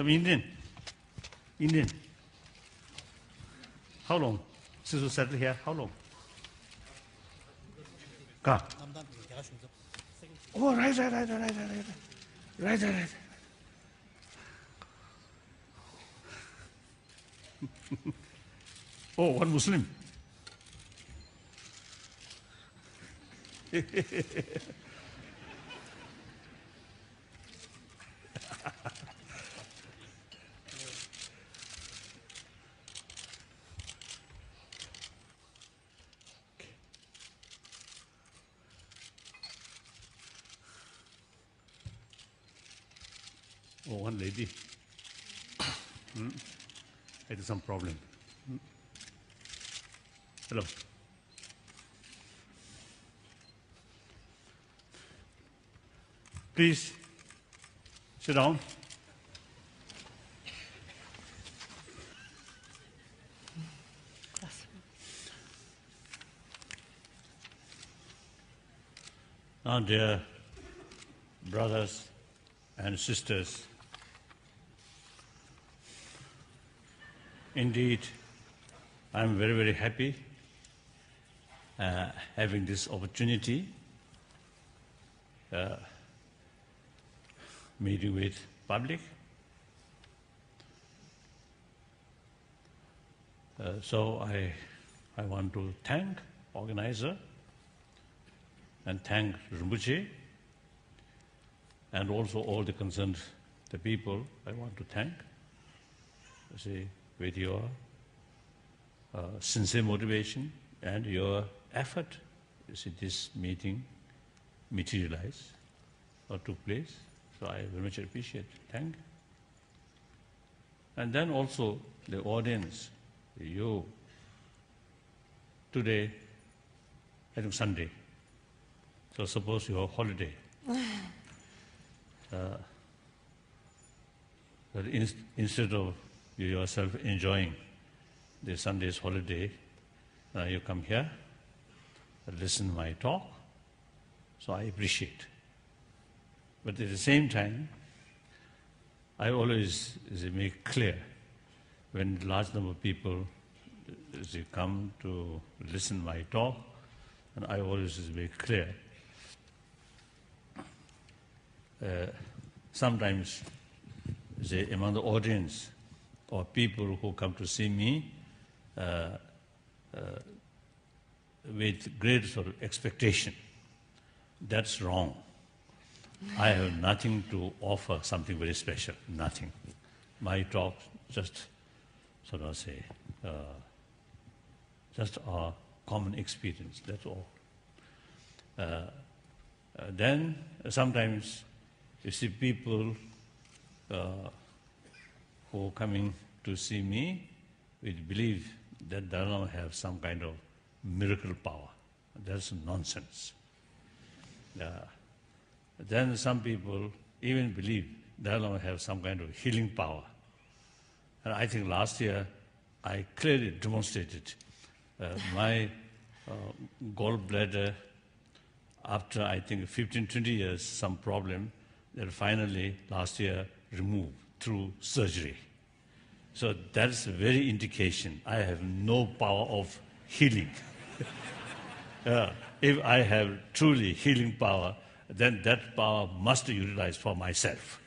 Some Indian. Indian. How long? Since you settled here, how long? Ka? Oh, right. Right. Oh, one Muslim. Oh, one lady. Had some problem. Hello. Please sit down. Now, dear brothers and sisters, indeed, I am very, very happy having this opportunity, meeting with public. So I want to thank organizer and thank Rinpoche and also all the concerned the people I want to thank. See, with your sincere motivation and your effort, you see this meeting materialized or took place. So I very much appreciate it. Thank you. And then also the audience, you, today, I think Sunday, so suppose you have holiday. But instead of you yourself enjoying the Sunday's holiday, you come here, listen to my talk, so I appreciate. But at the same time, I always make clear when a large number of people they come to listen to my talk, and I always make clear. Sometimes among the audience or people who come to see me with great sort of expectation, that's wrong. I have nothing to offer something very special, nothing. My talk just sort of say, just our common experience, that's all. Then sometimes you see people who are coming to see me with belief that Dalai Lama have some kind of miracle power. That's nonsense. Then some people even believe Dalai Lama have some kind of healing power. And I think last year I clearly demonstrated my gallbladder, after I think 15, 20 years, some problem that finally last year removed through surgery. So that's a very indication I have no power of healing. If I have truly healing power, then that power must be utilized for myself.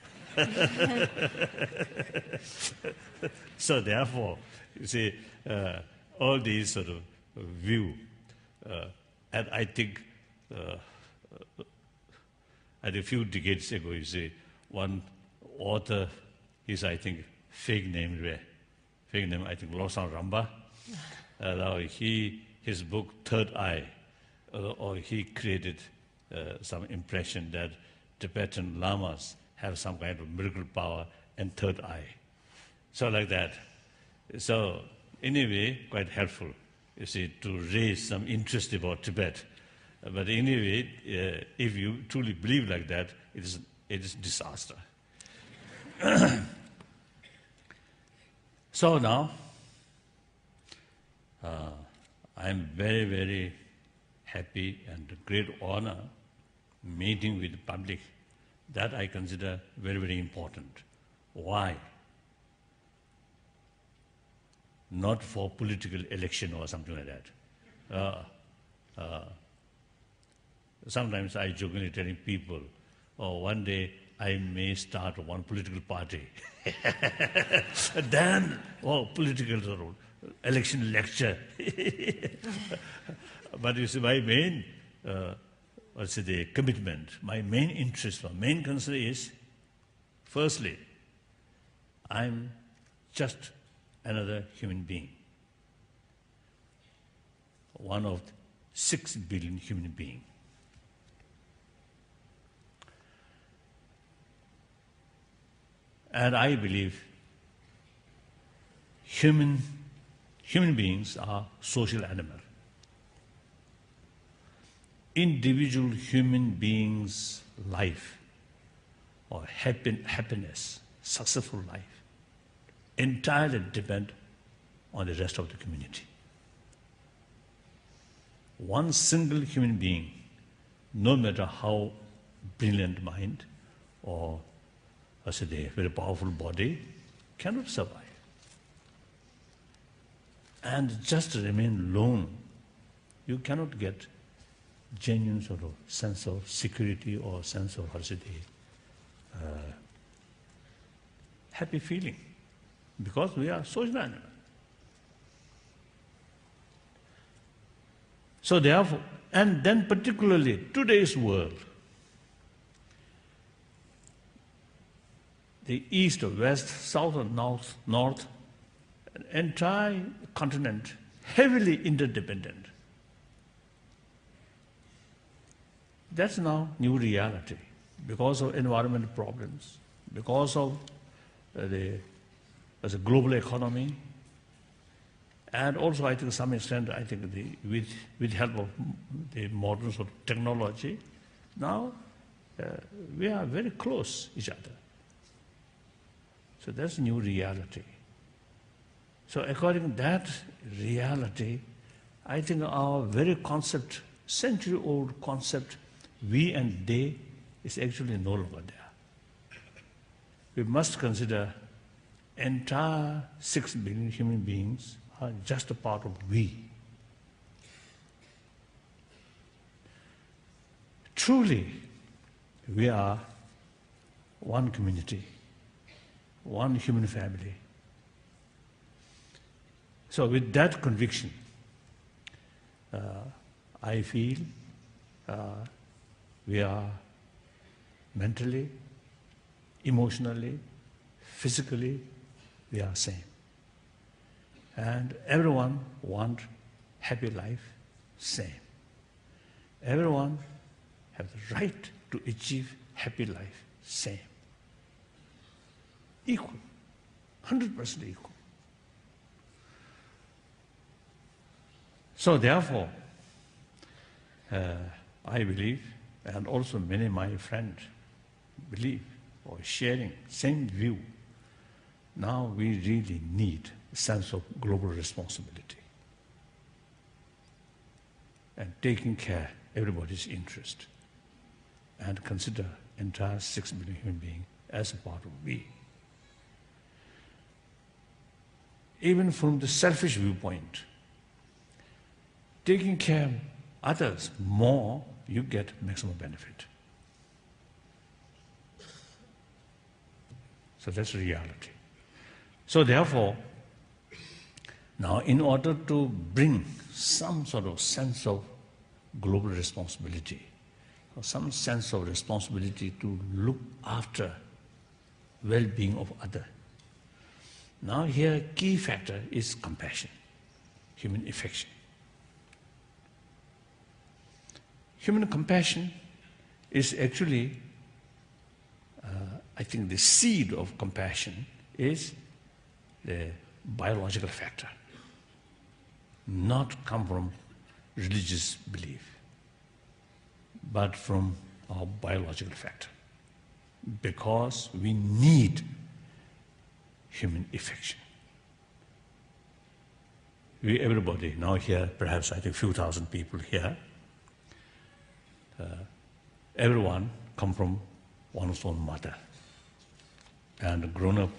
So therefore, you see, all these sort of view, and I think a few decades ago, you see, one author, I think, fake name, I think, Losang Ramba. His book, Third Eye, or he created some impression that Tibetan lamas have some kind of miracle power and third eye. So like that. So anyway, quite helpful, you see, to raise some interest about Tibet. But anyway, if you truly believe like that, it is disaster. So now, I am very, very happy and great honor meeting with the public. That I consider very, very important. Why? not for political election or something like that. Sometimes I jokingly telling people, oh, one day I may start one political party. Then, oh, political sort of election lecture. But you see, my main the commitment, my main interest, my main concern is, firstly, I'm just another human being, one of 6 billion human beings. And I believe human beings are social animals. Individual human beings' life or happiness, successful life, entirely depend on the rest of the community. One single human being, no matter how brilliant mind or a very powerful body, cannot survive. And just remain alone, you cannot get genuine sort of sense of security or sense of happy feeling, because we are social animals. So therefore, and then particularly today's world, the east or west, south or north, an entire continent heavily interdependent. That's now new reality because of environmental problems, because of the global economy, and also I think to some extent, I think with help of the modern sort of technology, now we are very close each other. So that's new reality. So according to that reality, I think our very concept, century-old concept, we and they, is actually no longer there. We must consider entire 6 billion human beings are just a part of we. Truly, we are one community, one human family. So with that conviction, I feel we are mentally, emotionally, physically, we are same. And everyone want happy life, same. Everyone have the right to achieve happy life, same. Equal, 100% equal. So therefore, I believe, and also many of my friends believe or sharing same view, now we really need a sense of global responsibility and taking care of everybody's interest and consider entire 6 billion human beings as a part of we. Even from the selfish viewpoint, taking care of others more, you get maximum benefit. So that's reality. So therefore, now in order to bring some sort of sense of global responsibility, or some sense of responsibility to look after well-being of others, now here key factor is compassion, human affection. Human compassion is actually, I think the seed of compassion is the biological factor, not come from religious belief, but from our biological factor, because we need human affection. We, everybody, now here, perhaps I think few thousand people here, everyone come from one's own mother and grown up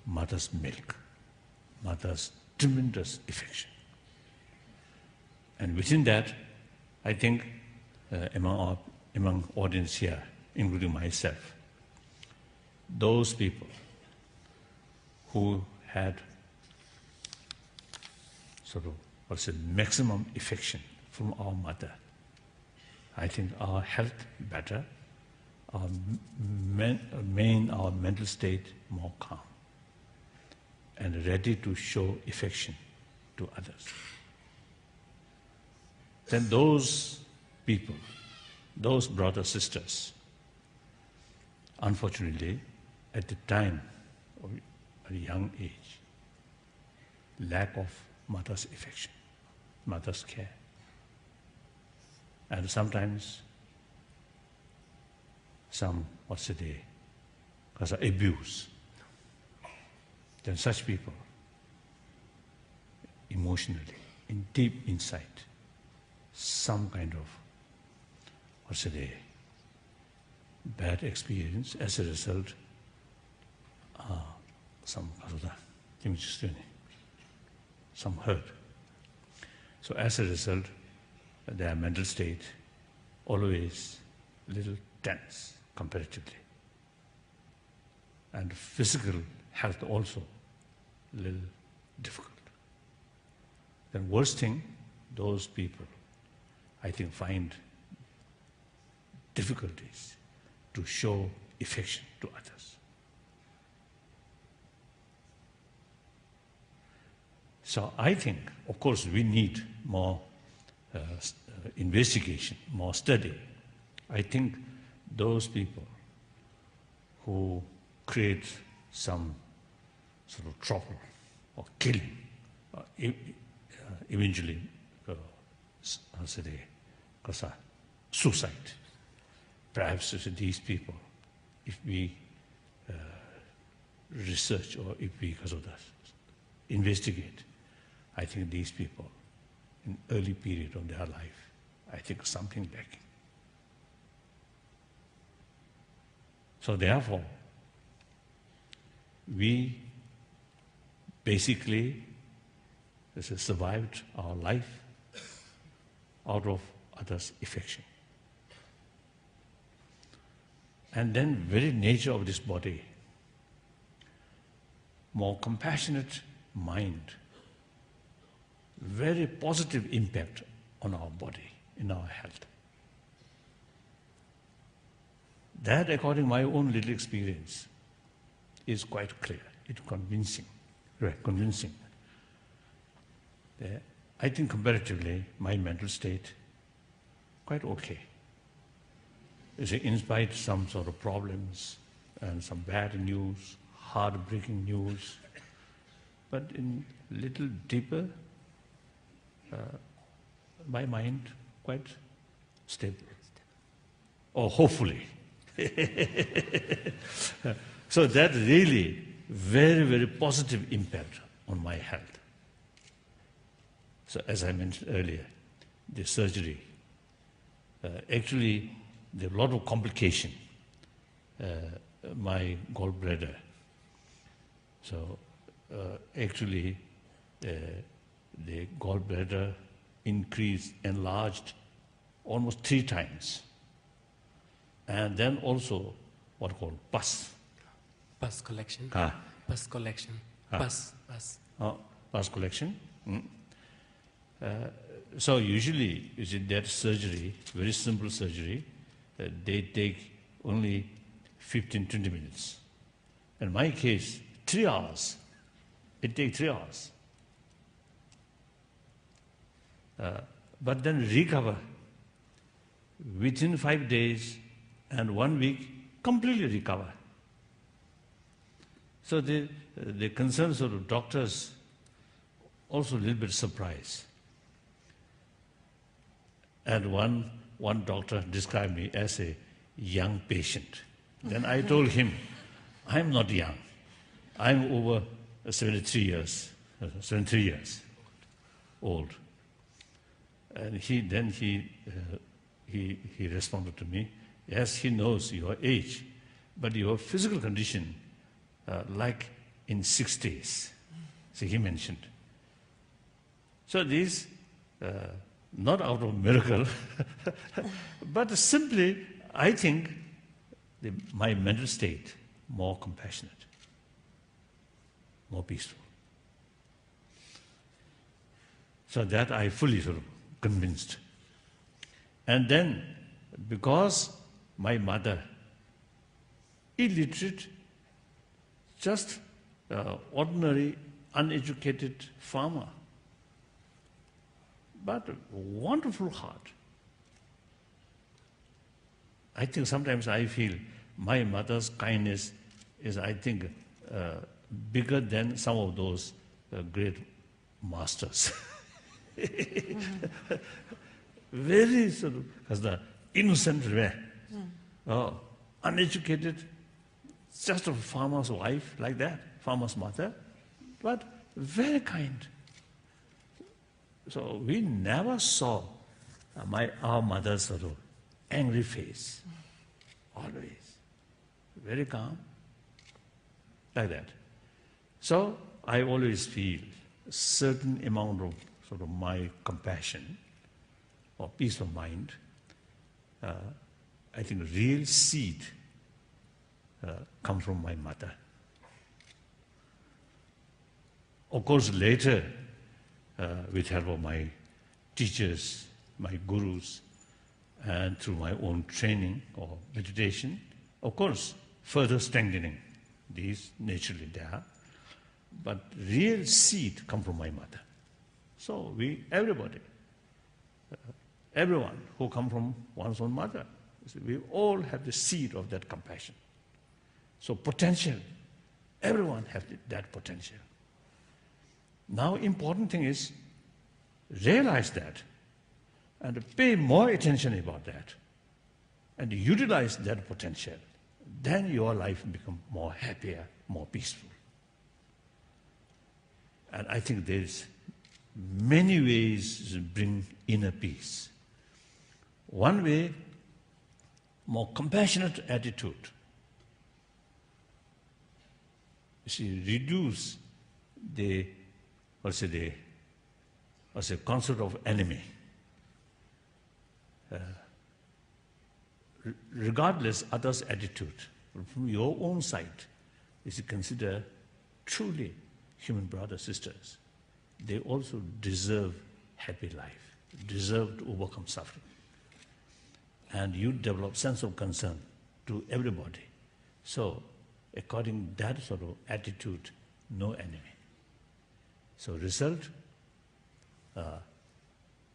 mother's milk, mother's tremendous affection. And within that, I think among audience here, including myself, those people who had sort of, maximum affection from our mother, I think our health better, our mental state more calm, and ready to show affection to others. Then those people, those brothers, sisters, unfortunately, at the time of a young age, lack of mother's affection, mother's care. And sometimes some, because of abuse. Then such people, emotionally, in deep inside, some kind of, bad experience, as a result, some hurt. So as a result, their mental state always a little tense comparatively. And physical health also a little difficult. Then worst thing, those people, I think, find difficulties to show affection to others. So I think, of course, we need more investigation, more study. I think those people who create some sort of trouble or killing, eventually, suicide. Perhaps these people, if we research or if we, investigate, I think these people, in early period of their life, I think something lacking. So therefore, we basically survived our life out of others' affection. And then very nature of this body, more compassionate mind, very positive impact on our body, in our health. That, according to my own little experience, is quite clear. It's convincing, right? Convincing. I think comparatively, my mental state, quite okay. In spite of some sort of problems and some bad news, heartbreaking news, but in little deeper, my mind quite stable. Or hopefully. So that really very, very positive impact on my health. So as I mentioned earlier, the surgery, actually there are a lot of complication. My gallbladder. So actually the gallbladder increased, enlarged almost 3 times. And then also what called pus. Pus collection. Ah. Pus collection. Ah. Pus. Pus collection. So usually, you see, that surgery, very simple surgery, they take only 15-20 minutes. In my case, 3 hours. It takes 3 hours. But then recover within 5 days and 1 week, completely recover. So the concerns of the doctors also a little bit surprised. And one doctor described me as a young patient. Then I told him, I'm not young. I'm over 73 years old. And he responded to me, yes, he knows your age, but your physical condition, like in 60s. So he mentioned, So these, not out of miracle, but simply, I think, my mental state more compassionate, more peaceful. So that I fully sort of convinced. And then, because my mother, illiterate, just ordinary, uneducated farmer, but a wonderful heart. I think sometimes I feel my mother's kindness is, I think, bigger than some of those great masters. Very sort of, as the innocent way, uneducated, just a farmer's wife like that, farmer's mother, but very kind. So we never saw our mother's sort of angry face, always very calm, like that. So I always feel a certain amount of sort of my compassion or peace of mind, I think real seed comes from my mother. Of course, later, with help of my teachers, my gurus, and through my own training or meditation, of course, further strengthening these naturally there. But real seed come from my mother. So everybody, everyone who come from one's own mother, we all have the seed of that compassion. So potential, everyone has that potential. Now important thing is realize that and pay more attention about that and utilize that potential. Then your life becomes more happier, more peaceful. And I think there's many ways to bring inner peace. One way, more compassionate attitude. You see, reduce the concept of enemy. Regardless others' attitude, from your own side, is to consider truly human brothers, sisters. They also deserve happy life, deserve to overcome suffering. And you develop sense of concern to everybody. So, according to that sort of attitude, no enemy. So result,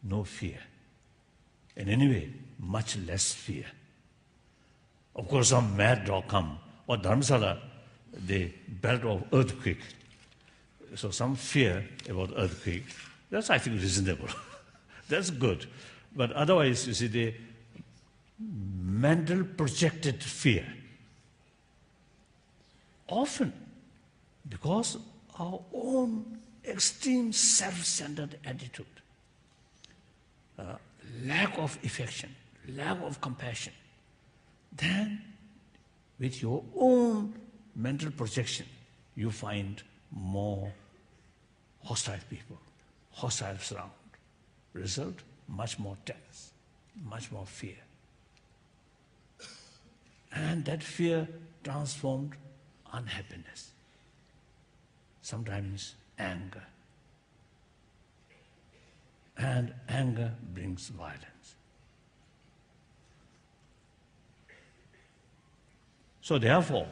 no fear. In any way, much less fear. Of course, some mad dog come, or Dharamsala, the belt of earthquake. So some fear about earthquake, that's I think reasonable. That's good. But otherwise, you see, the mental projected fear. Often, because our own extreme self-centered attitude, lack of affection, lack of compassion, then with your own mental projection, you find more hostile people, hostile surround. Result, much more tense, much more fear. And that fear transformed unhappiness, sometimes anger. And anger brings violence. So therefore,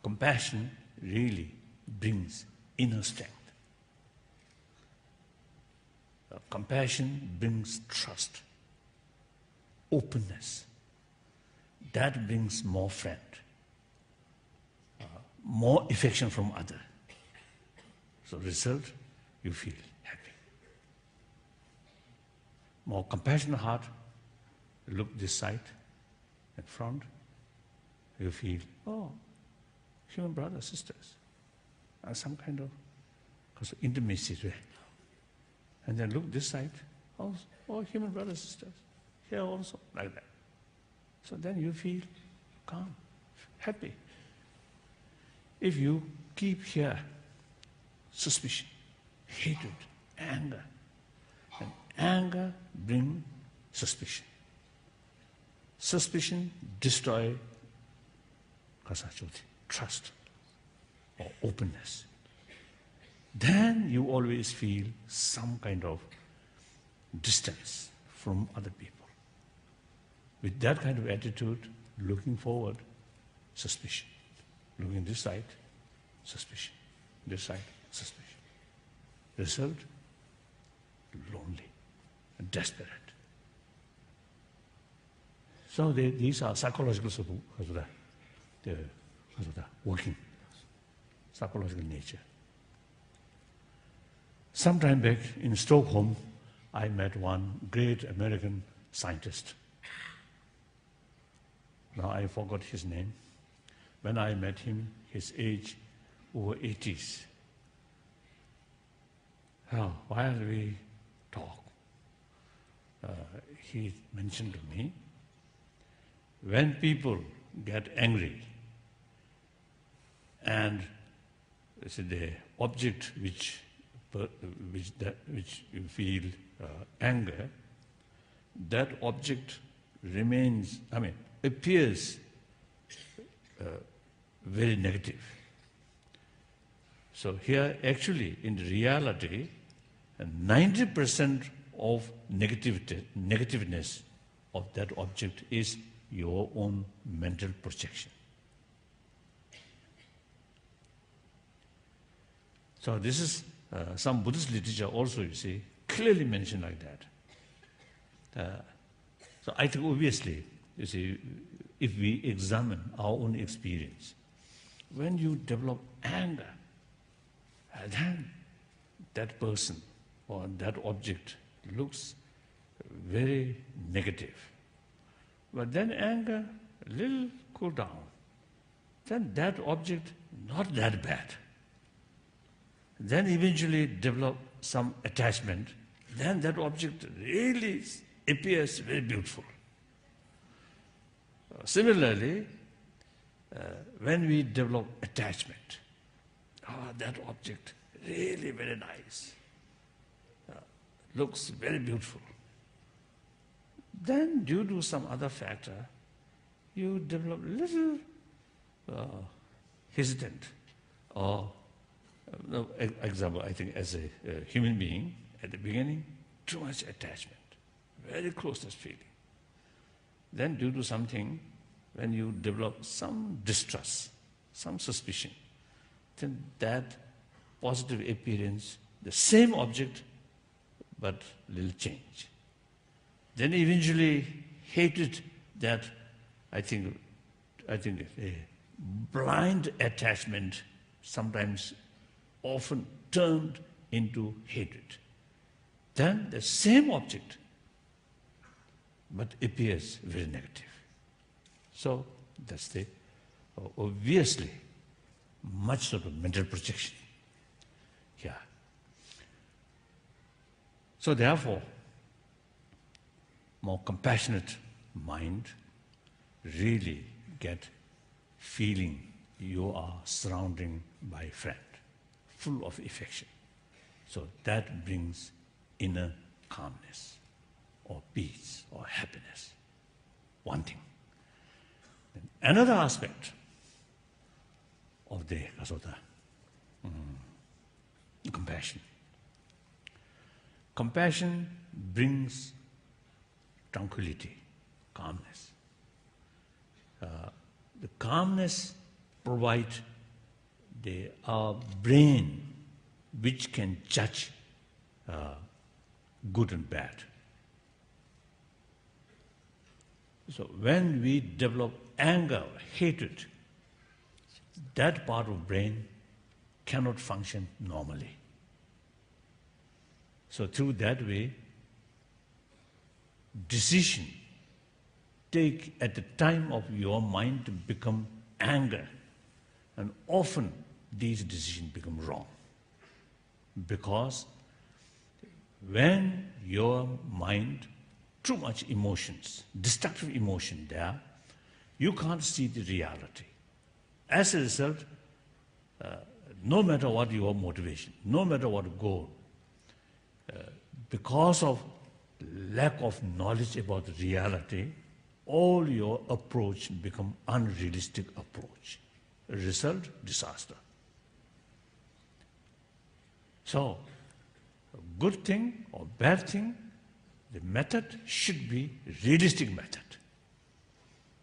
compassion really brings inner strength. Compassion brings trust, openness. That brings more friend, more affection from other. So result, you feel happy. More compassionate heart, look this side, in front, you feel, oh, human brothers, sisters, and some kind of intimacy there. And then look this side, oh, human brothers, sisters, here also, like that. So then you feel calm, happy. If you keep here suspicion, hatred, anger, anger brings suspicion. Suspicion destroys trust or openness. Then you always feel some kind of distance from other people. With that kind of attitude, looking forward, suspicion. Looking this side, suspicion. This side, suspicion. Result, lonely and desperate. So these are psychological working, psychological nature. Some time back in Stockholm, I met one great American scientist. Now I forgot his name. When I met him, his age over 80s. While we talk, he mentioned to me, when people get angry and the object which you feel anger, that object appears very negative. So here actually in reality 90% of negativeness of that object is your own mental projection. So this is some Buddhist literature also, you see, clearly mentioned like that. So I think obviously, you see, if we examine our own experience, when you develop anger, then that person or that object looks very negative. But then anger, a little cool down. Then that object, not that bad. Then eventually develop some attachment. Then that object really appears very beautiful. Similarly, when we develop attachment, that object really very nice, looks very beautiful. Then due to some other factor, you develop little hesitant. Or, example, I think as a human being, at the beginning, too much attachment, very closeness feeling. Then due to something, when you develop some distrust, some suspicion, then that positive appearance, the same object, but little change. Then eventually hatred, that I think a blind attachment sometimes often turned into hatred. Then the same object, but appears very negative. So that's the obviously much sort of mental projection. Yeah. So therefore, more compassionate mind really get feeling you are surrounding by a friend, full of affection. So that brings inner calmness, or peace, or happiness. One thing. Then another aspect of the compassion. Compassion brings tranquility, calmness. The calmness provides our brain which can judge good and bad. So when we develop anger, hatred, that part of brain cannot function normally. So through that way, decision take at the time of your mind to become anger, and often these decisions become wrong. Because when your mind, too much emotions, destructive emotion there, you can't see the reality. As a result, no matter what your motivation, no matter what goal, because of lack of knowledge about reality, all your approach become unrealistic approach. Result, disaster. So, a good thing or bad thing, the method should be realistic method.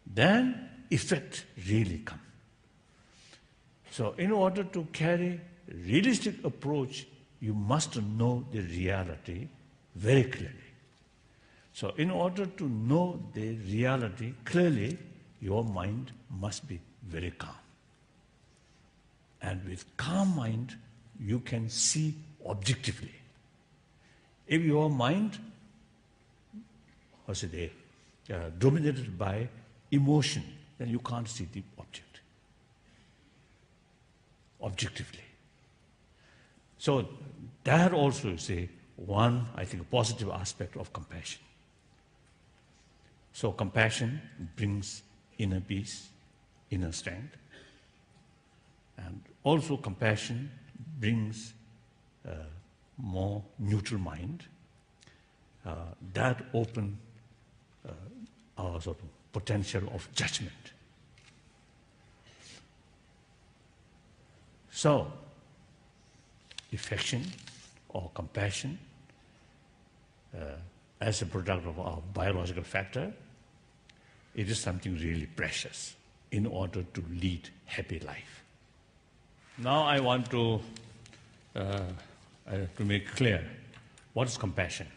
Then effect really come. So in order to carry realistic approach, you must know the reality very clearly. So in order to know the reality clearly, your mind must be very calm. And with calm mind, you can see objectively. If your mind, dominated by emotion, then you can't see the object objectively. So that also is one, I think, positive aspect of compassion. So compassion brings inner peace, inner strength, and also compassion brings more neutral mind that open our sort of potential of judgment. So, affection or compassion as a product of our biological factor, it is something really precious in order to lead happy life. Now I want to make clear what is compassion.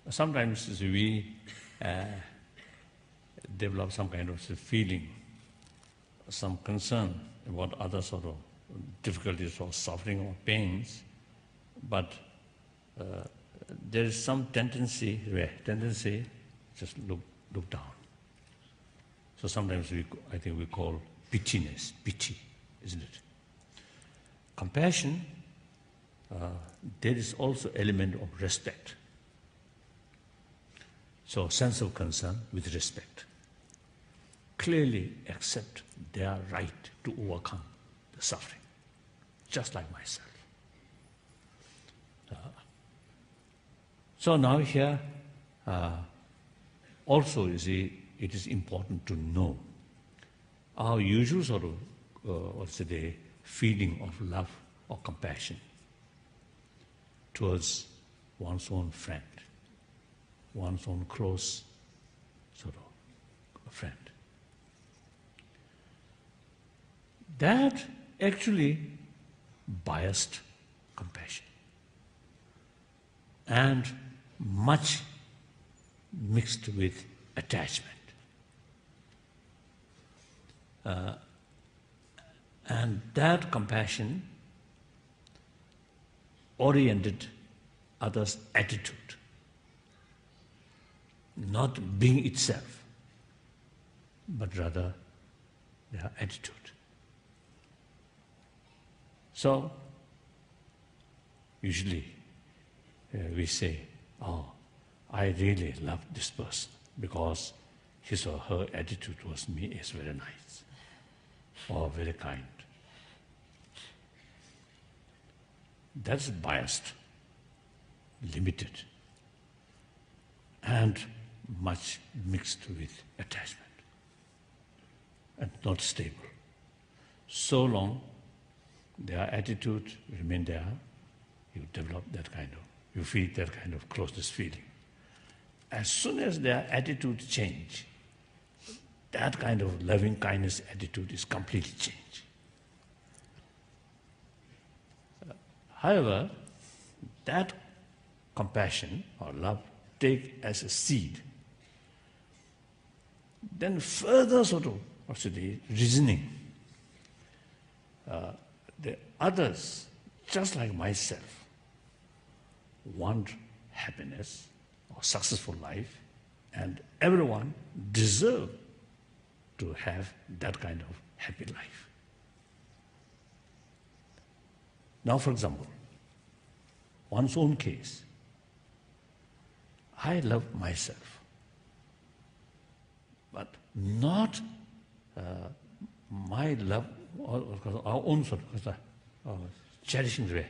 Sometimes we develop some kind of feeling, some concern about other sort of difficulties or suffering or pains, but there is some tendency just look down. So sometimes I think we call pitchiness, pity, isn't it? Compassion, there is also element of respect. So sense of concern with respect. Clearly accept their right to overcome the suffering, just like myself. So now here, also you see, it is important to know our usual sort of, feeling of love or compassion towards one's own friend, one's own close sort of friend. That actually biased compassion and much mixed with attachment. And that compassion oriented others' attitude, not being itself, but rather their attitude. So, usually we say, oh, I really love this person because his or her attitude towards me is very nice or very kind. That's biased, limited, and much mixed with attachment and not stable. So long their attitude remain there, you develop that kind of, you feel that kind of closeness feeling. As soon as their attitude change, that kind of loving kindness attitude is completely changed. However, that compassion or love take as a seed. Then further sort of reasoning, the others, just like myself, want happiness or successful life, and everyone deserve to have that kind of happy life. Now, for example, one's own case, I love myself, but not my love, or our own sort of cherishing way.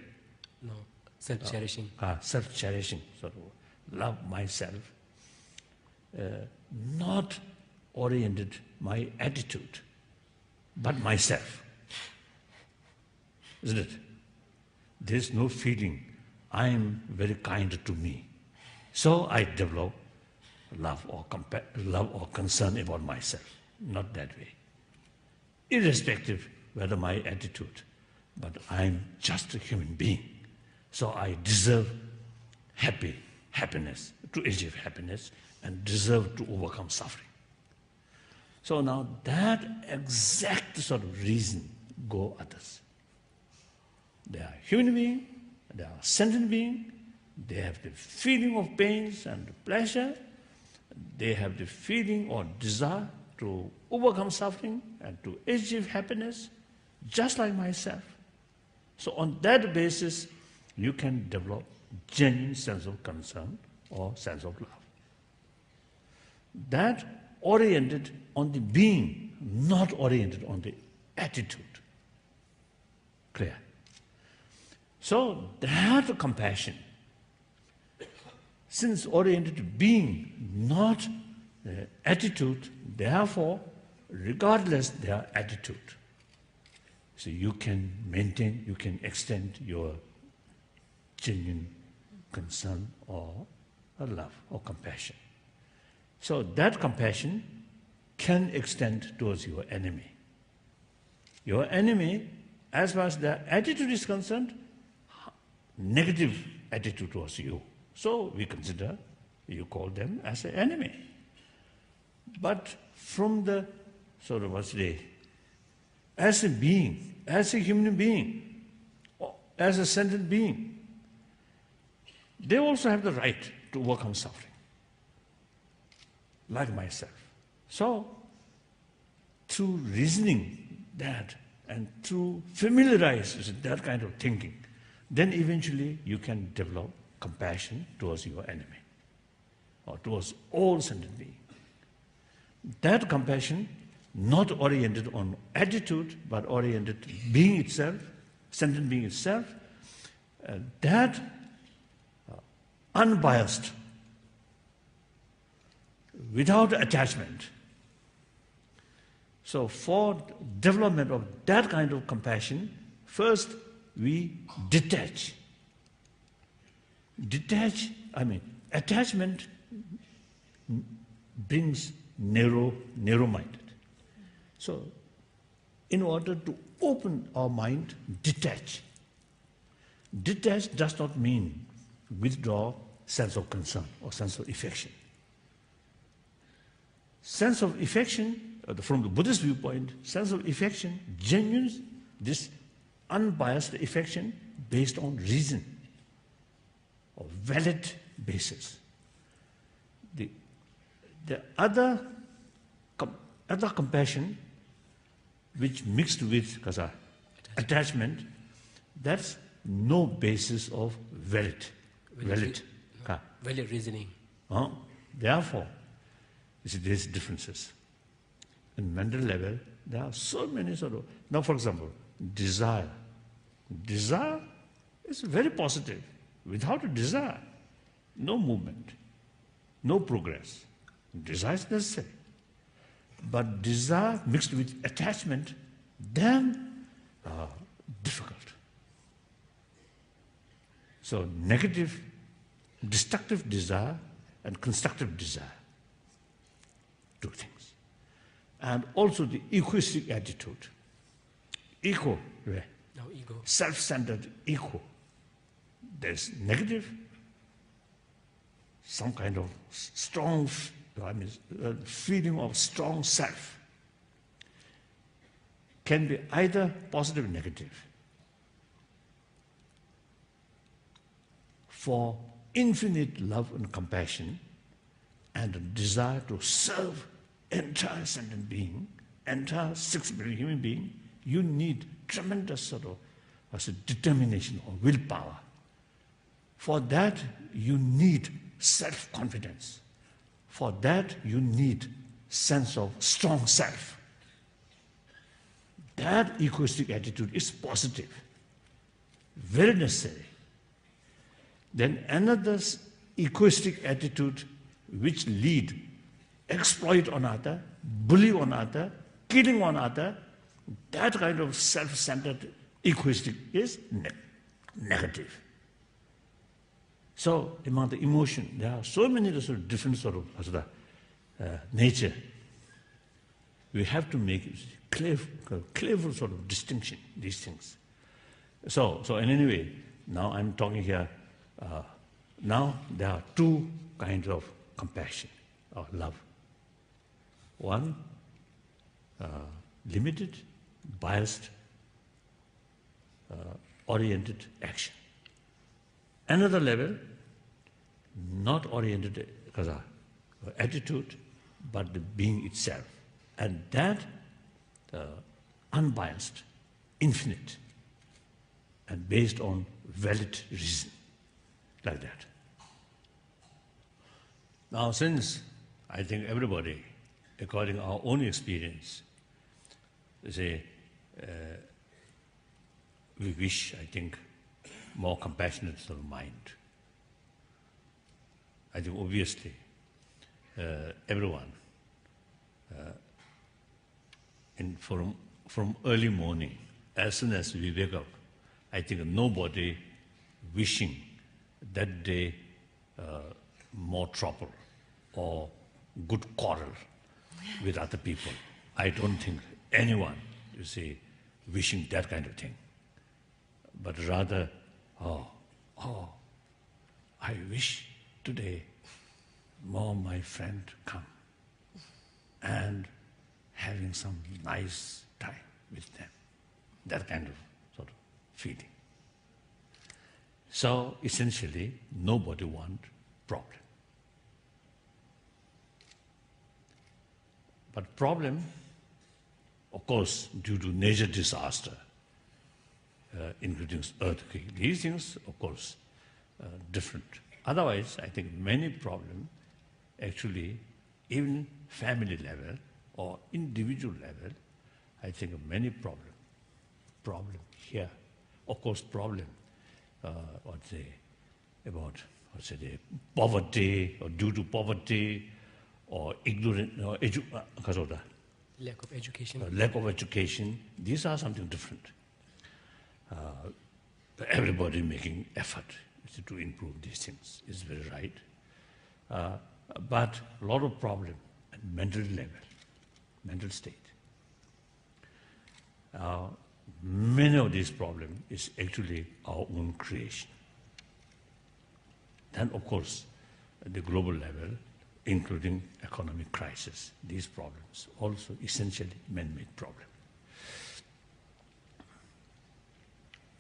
No, Self-cherishing. Self-cherishing, sort of love myself, not oriented my attitude, but myself. Isn't it? There's no feeling, I am very kind to me. So I develop love or concern about myself. Not that way. Irrespective whether my attitude, but I'm just a human being. So I deserve happiness, to achieve happiness, and deserve to overcome suffering. So now that exact sort of reason go others. They are human being, they are sentient being, they have the feeling of pains and pleasure, they have the feeling or desire to overcome suffering and to achieve happiness, just like myself. So on that basis, you can develop genuine sense of concern or sense of love. That oriented on the being, not oriented on the attitude. Clear? So that compassion, since oriented to being, not attitude, therefore, regardless their attitude, so you can maintain, you can extend your genuine concern or love or compassion. So that compassion can extend towards your enemy. Your enemy, as far as their attitude is concerned, negative attitude towards you. So we consider, you call them as an enemy. But from the sort of as a being, as a human being, as a sentient being, they also have the right to overcome suffering, like myself. So, through reasoning that and through familiarize with that kind of thinking, then eventually you can develop compassion towards your enemy or towards all sentient beings. That compassion, not oriented on attitude, but oriented to being itself, sentient being itself, that unbiased, without attachment. So for development of that kind of compassion, first we detach. Attachment brings narrow-minded. So in order to open our mind, detach. Detach does not mean withdraw sense of concern or sense of affection. Sense of affection, from the Buddhist viewpoint, sense of affection, genuine, this unbiased affection based on reason or valid basis. The other compassion, which mixed with attachment, that's no basis of valid reasoning. Therefore, you see, there's differences. In mental level, there are so many sort of... Now, for example, desire. Desire is very positive. Without a desire, no movement, no progress. Desire is necessary. But desire mixed with attachment, then difficult. So negative, destructive desire and constructive desire, two things. And also the egoistic attitude. Ego, right? No, ego. Self-centered ego. There's negative, some kind of strong feeling of strong self. Can be either positive or negative. For infinite love and compassion and a desire to serve entire sentient being, entire 6 billion human being, you need tremendous sort of determination or willpower. For that, you need self-confidence. For that, you need sense of strong self. That egoistic attitude is positive, very necessary. Then another egoistic attitude which lead, exploit on other, bully on other, killing on other, that kind of self-centered egoistic is negative. So among the emotion, there are so many sort of different sort of nature. We have to make clever sort of distinction, these things. So in any way, now I'm talking here, now there are two kinds of compassion or love. One, limited, biased, oriented action. Another level, not oriented attitude, but the being itself. And that unbiased, infinite, and based on valid reason, like that. Now, since I think everybody, according to our own experience, say, we wish, I think, more compassionate sort of mind. I think obviously everyone, from early morning, as soon as we wake up, I think nobody wishing that day more trouble or good quarrel with other people. I don't think anyone, you see, wishing that kind of thing. But rather, I wish today more my friend come and having some nice time with them. That kind of sort of feeling. So essentially, nobody wants problem. But problem, of course, due to nature disaster, including earthquake, these things, of course, different. Otherwise, I think many problems, actually, even family level or individual level, I think many problem here. Of course, problem, about the poverty or due to poverty or ignorant, Lack of education. Lack of education. These are something different. Everybody making effort to improve these things is very right. But a lot of problem at mental level, mental state. Many of these problems is actually our own creation. Then, of course, at the global level, including economic crisis, these problems also essentially man-made problems.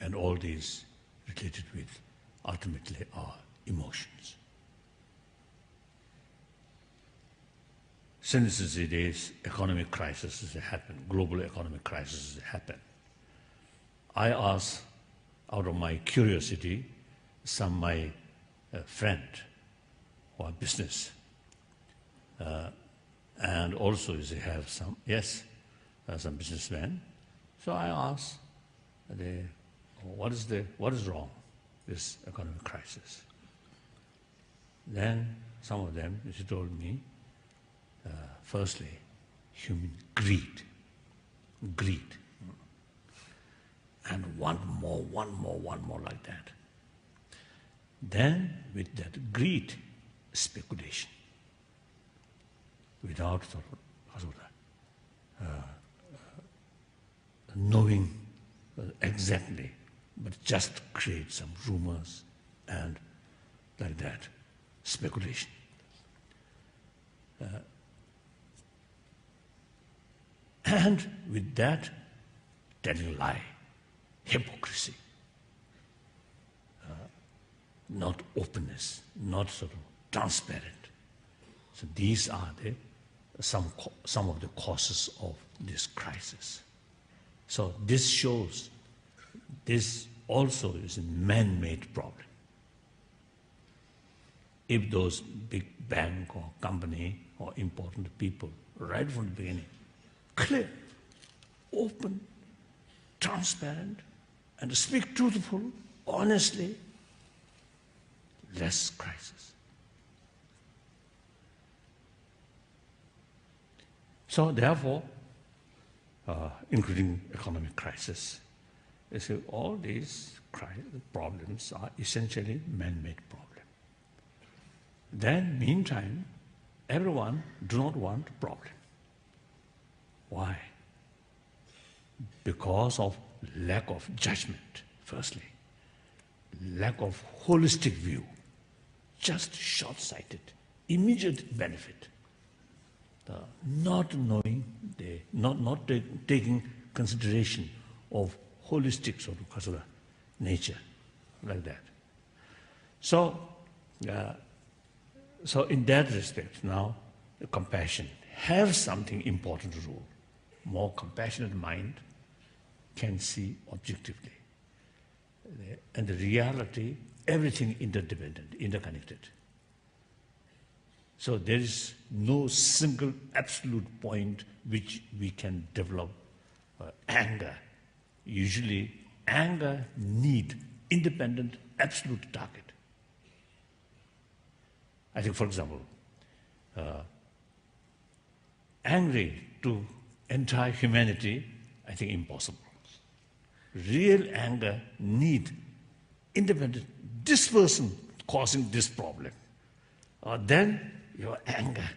And all these related with, ultimately, our emotions. Since today's economic crisis has happened, global economic crisis has happened, I asked, out of my curiosity, some of my friend who are business, and also they have some, some businessmen. So I asked, what is wrong with this economic crisis? Then some of them, she told me, firstly, human greed, and one more like that. Then with that greed, speculation, without knowing exactly, but just create some rumors and like that, speculation. And with that, telling lie, hypocrisy, not openness, not sort of transparent. So these are some of the causes of this crisis. So this shows this also is a man-made problem. If those big bank or company or important people, right from the beginning, clear, open, transparent, and speak truthful, honestly, less crisis. So therefore, including economic crisis, you see, all these problems are essentially man-made problems. Then, meantime, everyone do not want problem. Why? Because of lack of judgment, firstly. Lack of holistic view, just short-sighted, immediate benefit. Not knowing, not taking consideration of holistic sort of nature, like that. So in that respect, now the compassion has something important role. More compassionate mind can see objectively. And the reality, everything interdependent, interconnected. So there is no single absolute point which we can develop anger. Usually, anger need independent, absolute target. I think, for example, angry to entire humanity, I think impossible. Real anger need independent, this person causing this problem. Then your anger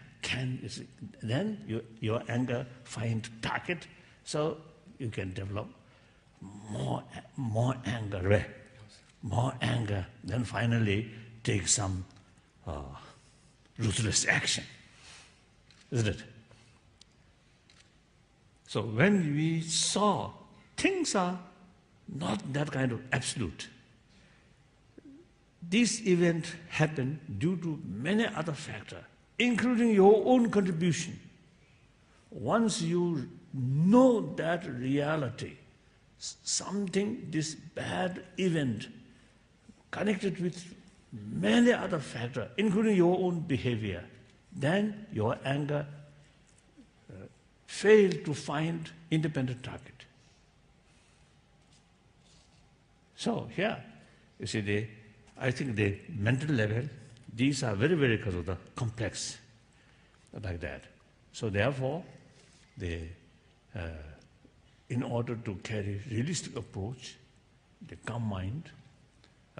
your anger find target, so you can develop more anger, then finally take some ruthless action, isn't it? So when we saw things are not that kind of absolute, this event happened due to many other factors, including your own contribution. Once you know that reality, something, this bad event, connected with many other factors, including your own behavior, then your anger failed to find independent target. So here, you see, I think the mental level, these are very, very complex, like that. So therefore, in order to carry realistic approach, the calm mind,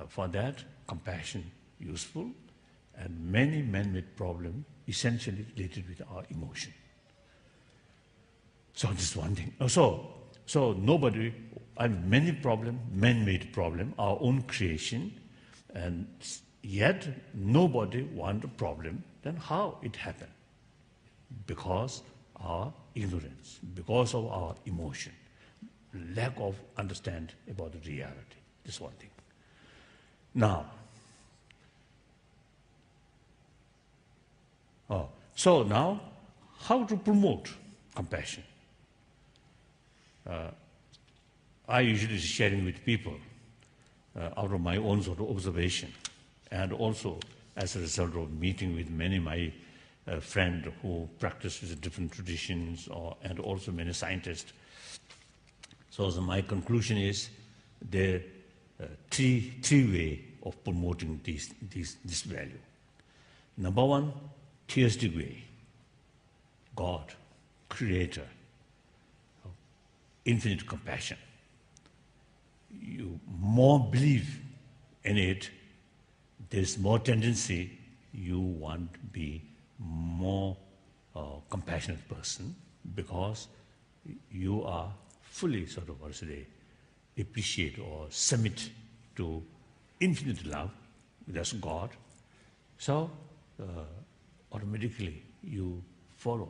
for that, compassion useful, and many man-made problems essentially related with our emotion. So this is one thing. So nobody, and many problems, man-made problem, our own creation, and yet nobody want a problem. Then how it happened? Because our ignorance, because of our emotion, lack of understanding about the reality. This is one thing. Now, so now, how to promote compassion? I usually sharing with people out of my own sort of observation, and also as a result of meeting with many of my friends who practice with different traditions, and also many scientists. So my conclusion is there are three ways of promoting this value. Number one, theistic way. God, creator, infinite compassion. You more believe in it, there's more tendency you want to be more compassionate person, because you are fully sort of, appreciate or submit to infinite love, that's God. So automatically you follow.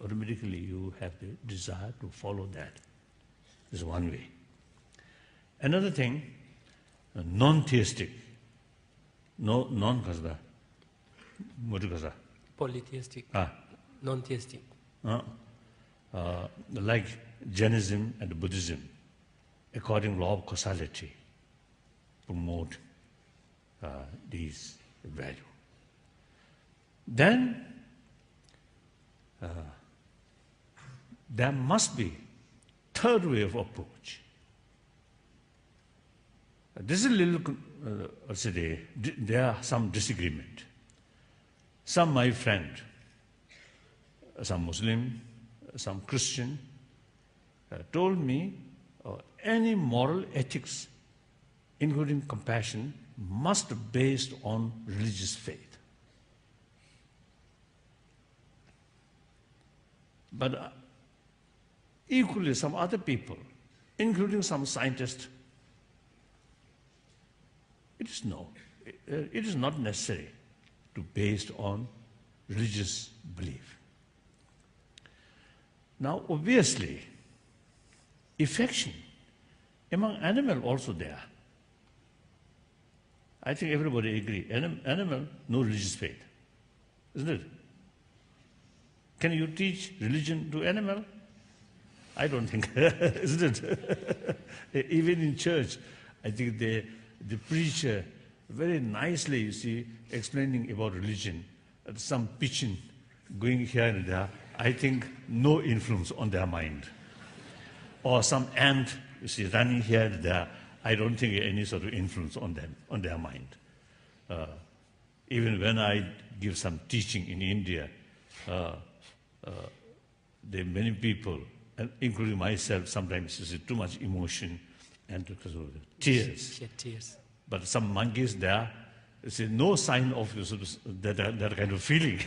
Automatically you have the desire to follow that. This is one way. Another thing, non-theistic, non-kasda, mudu-kasda. Polytheistic, non-theistic. Like Jainism and Buddhism, according to law of causality, promote these values. Then there must be third way of approach. This is a little, there are some disagreement. Some my friend, some Muslim, some Christian, told me any moral ethics, including compassion, must be based on religious faith. But equally, some other people, including some scientists, it is not necessary to be based on religious belief. Now, obviously, affection among animals also there. I think everybody agree. Animal, no religious faith, isn't it? Can you teach religion to animal? I don't think, isn't it? Even in church, I think the preacher very nicely, you see, explaining about religion. Some pigeon going here and there, I think no influence on their mind. Or some ant, you see, running here and there, I don't think any sort of influence on them, on their mind. Even when I give some teaching in India, there are many people, including myself, sometimes you see too much emotion and because of tears. Shed tears. But some monkeys there, you see no sign of that kind of feeling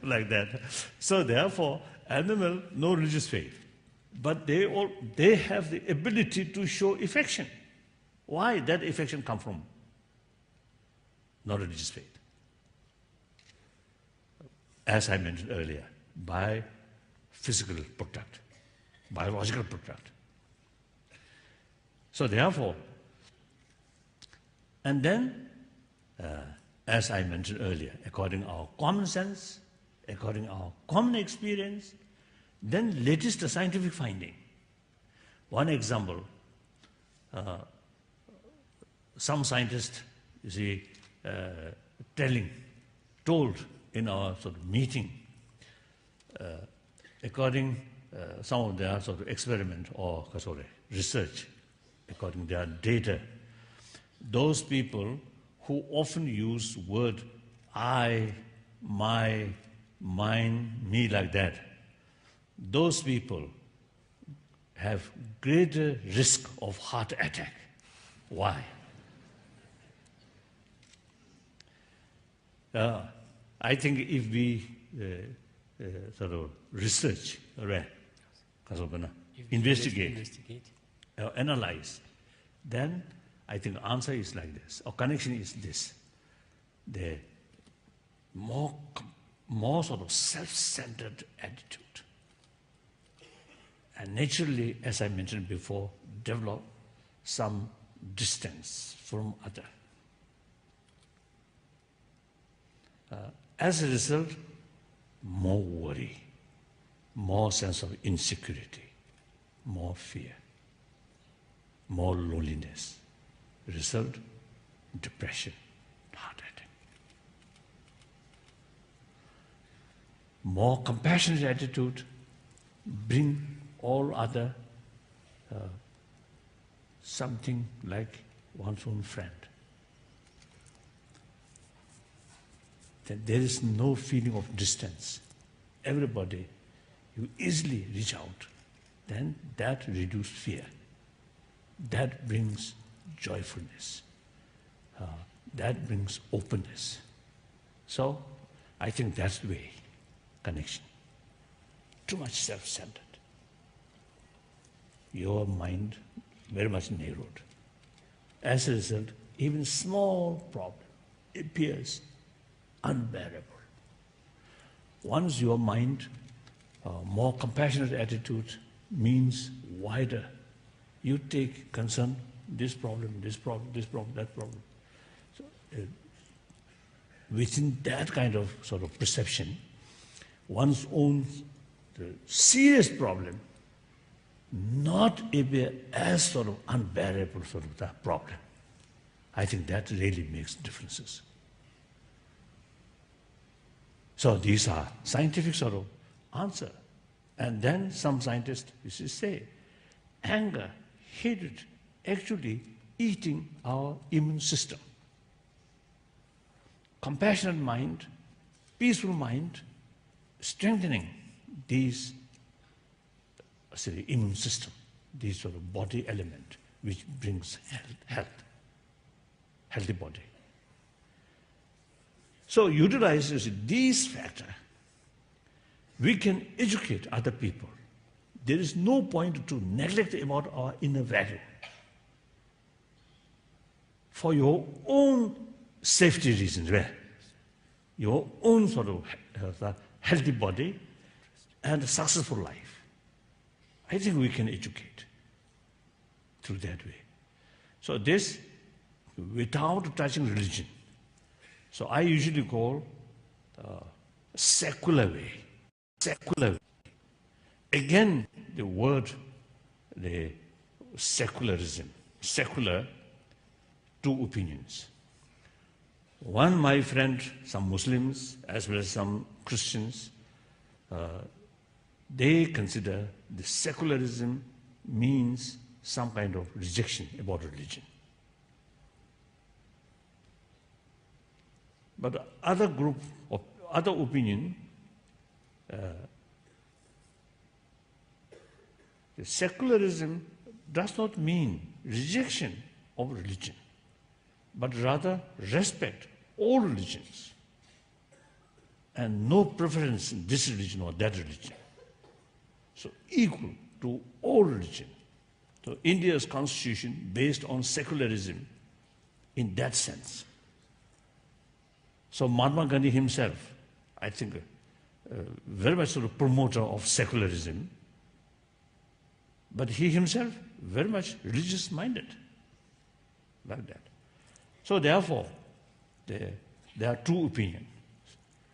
like that. So therefore, animal, no religious faith. But they have the ability to show affection. Why that affection come from? Not religious faith. As I mentioned earlier, by physical product, biological product. So therefore, and then, as I mentioned earlier, according to our common sense, according to our common experience, then latest scientific finding. One example, some scientists, you see, told in our sort of meeting, according some of their sort of experiment or research, according to their data, those people who often use word I, my, mine, me like that, those people have greater risk of heart attack. Why? I think if we sort of research, investigate, analyze, then I think the answer is like this, or connection is this. The more sort of self-centered attitude. And naturally, as I mentioned before, develop some distance from other. As a result, more worry, more sense of insecurity, more fear, more loneliness. Result, depression, heart attack. More compassionate attitude, bring all other something like one's own friend. Then there is no feeling of distance. Everybody, you easily reach out. Then that reduces fear. That brings joyfulness. That brings openness. So I think that's the way, connection. Too much self-centered. Your mind very much narrowed. As a result, even small problem appears unbearable. Once your mind, more compassionate attitude means wider. You take concern, this problem, this problem, this problem, that problem. So, within that kind of sort of perception, one's own serious problem not appear as sort of unbearable sort of that problem. I think that really makes differences. So these are scientific sort of answer. And then some scientists say, anger, hatred actually eating our immune system. Compassionate mind, peaceful mind, strengthening these immune system, these sort of body element which brings healthy body. So utilizes these factors, we can educate other people. There is no point to neglect about our inner value. For your own safety reasons, your own sort of healthy body and a successful life. I think we can educate through that way. So this, without touching religion. So I usually call secular way. Secular way. Again, the word, the secularism. Secular, two opinions. One, my friend, some Muslims as well as some Christians, they consider the secularism means some kind of rejection about religion. But other group of other opinion, the secularism does not mean rejection of religion, but rather respect all religions and no preference in this religion or that religion. So equal to all religion. So India's constitution based on secularism in that sense. So Mahatma Gandhi himself, I think, very much sort of promoter of secularism, but he himself very much religious-minded, like that. So therefore, there are two opinions,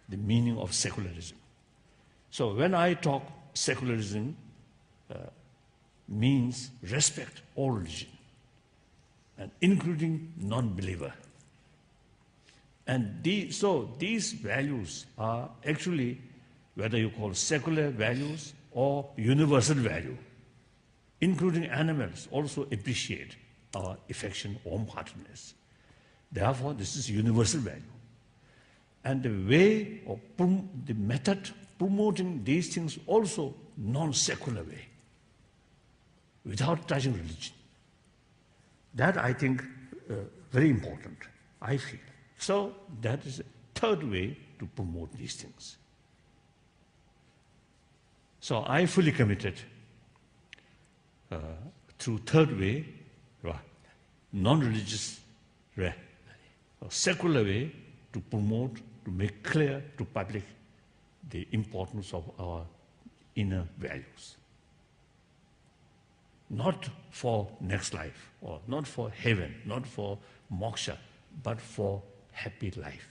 the meaning of secularism. So when I talk secularism, means respect all religion, and including non-believer. And so these values are actually, whether you call secular values or universal value, including animals also appreciate our affection, warm-heartedness. Therefore, this is universal value. And the way of the method promoting these things also non-secular way, without touching religion. That I think very important, I feel. So that is a third way to promote these things. So I fully committed through third way, non-religious way, or secular way to promote, to make clear to public the importance of our inner values. Not for next life, or not for heaven, not for moksha, but for happy life,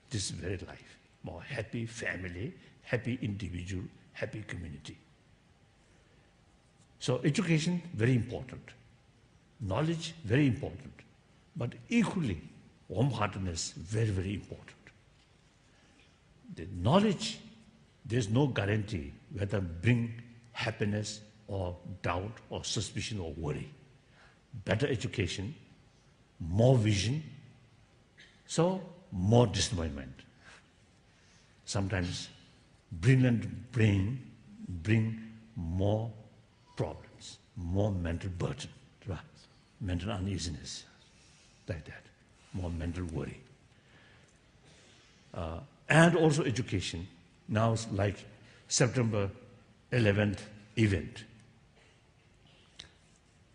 this very life, more happy family, happy individual, happy community. So education, very important. Knowledge, very important. But equally, warm-heartedness, very, very important. The knowledge, there's no guarantee whether bring happiness or doubt or suspicion or worry. Better education, more vision, so more disappointment. Sometimes brilliant brain bring more problems, more mental burden, mental uneasiness, like that, more mental worry. And also education. Now, like September 11th event.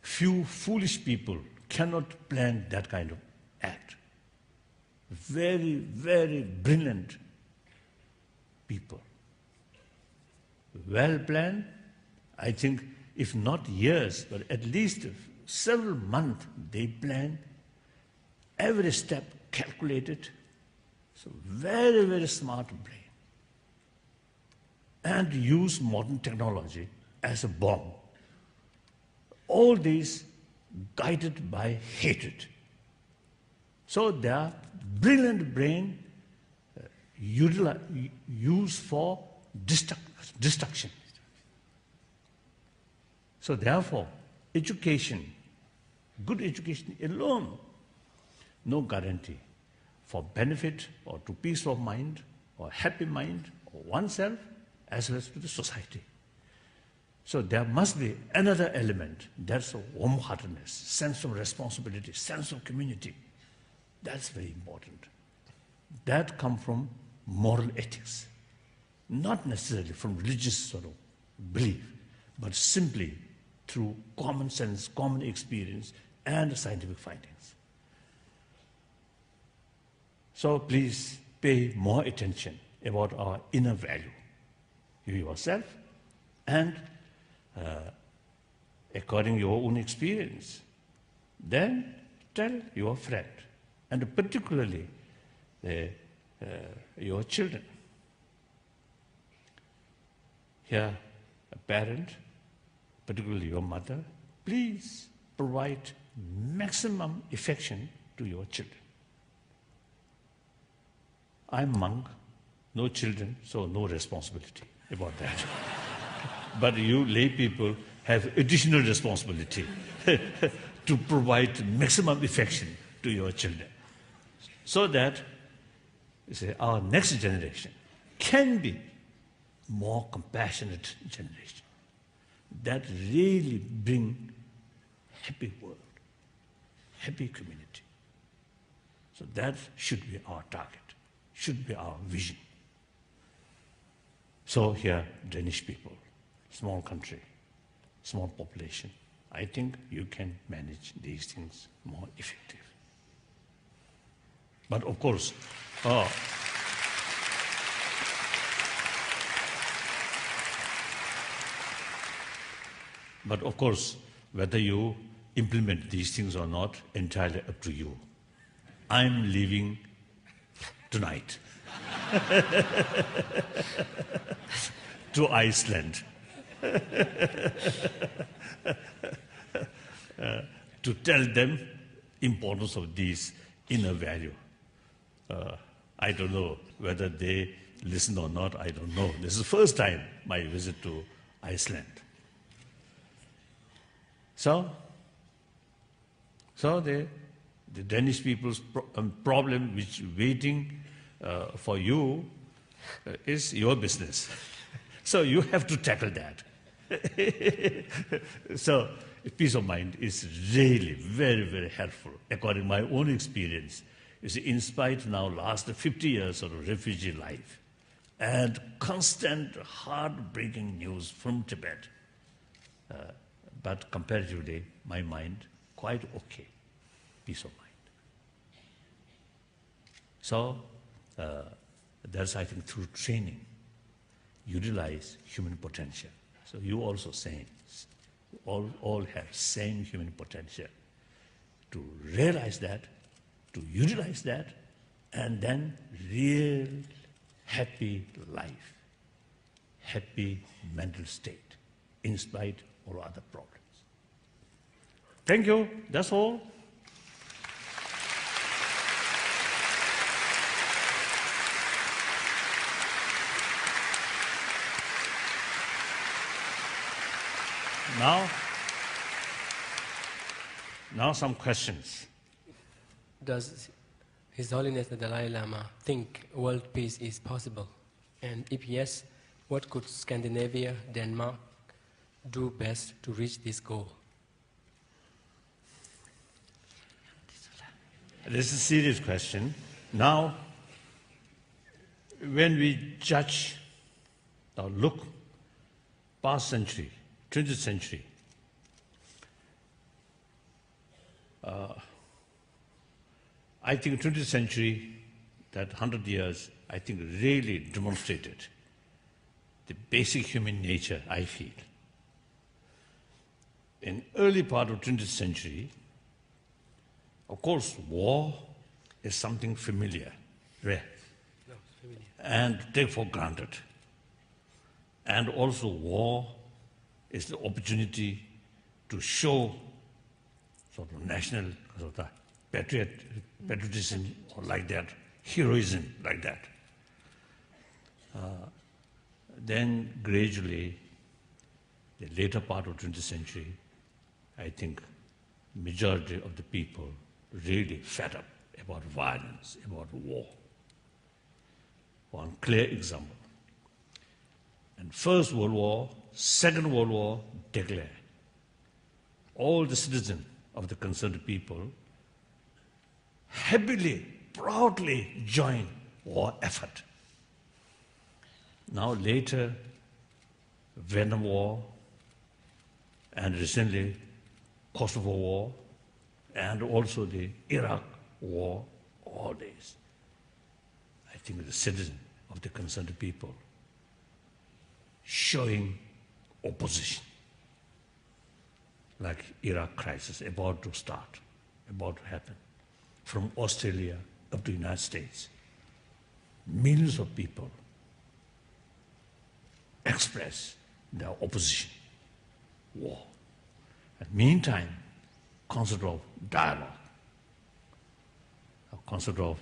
Few foolish people cannot plan that kind of act. Very, very brilliant people. Well planned, I think, if not years, but at least several months they plan, every step calculated. So very, very smart brain. And use modern technology as a bomb. All these guided by hatred. So their brilliant brain used for destruction. So therefore, education Good education alone, no guarantee for benefit or to peace of mind or happy mind or oneself as well as to the society. So there must be another element, that's a warm-heartedness, sense of responsibility, sense of community. That's very important. That comes from moral ethics, not necessarily from religious sort of belief, but simply through common sense, common experience, and scientific findings. So please pay more attention about our inner value, you yourself, and according to your own experience. Then tell your friend, and particularly your children. Here, a parent, particularly your mother, please provide maximum affection to your children. I'm monk, no children, so no responsibility about that. But you lay people have additional responsibility to provide maximum affection to your children, so that our next generation can be more compassionate generation that really bring happy world, happy community. So that should be our target, should be our vision. So here, Danish people, small country, small population, I think you can manage these things more effective. But of course, whether you implement these things or not, entirely up to you. I'm leaving tonight to Iceland to tell them importance of these inner value. I don't know whether they listen or not, I don't know. This is the first time my visit to Iceland. So the Danish people's problem which waiting for you is your business. So you have to tackle that. So peace of mind is really very, very helpful, according to my own experience. You see, in spite now last 50 years of refugee life and constant heartbreaking news from Tibet, but comparatively, my mind quite okay, peace of mind. So that's, I think, through training, utilize human potential. So you also same, all have same human potential. To realize that, to utilize that, and then real happy life, happy mental state, in spite of all other problems. Thank you, that's all. Now some questions. Does His Holiness the Dalai Lama think world peace is possible? And if yes, what could Scandinavia, Denmark do best to reach this goal? This is a serious question. Now, when we judge, now look, past century, 20th century, I think 20th century, that 100 years, I think really demonstrated the basic human nature, I feel. In early part of 20th century, of course, war is something familiar, rare, and take for granted. And also war is the opportunity to show sort of national sort of patriotism or like that, heroism like that. Then gradually, the later part of 20th century, I think majority of the people really fed up about violence, about war. One clear example. And First World War, Second World War declared. All the citizens of the concerned people happily, proudly joined war effort. Now later, Vietnam War, and recently Kosovo War, and also the Iraq War, all these. I think the citizens of the concerned people showing opposition, like Iraq crisis about to start, about to happen, from Australia up to the United States. Millions of people express their opposition, war. And meantime, concept of dialogue, a concept of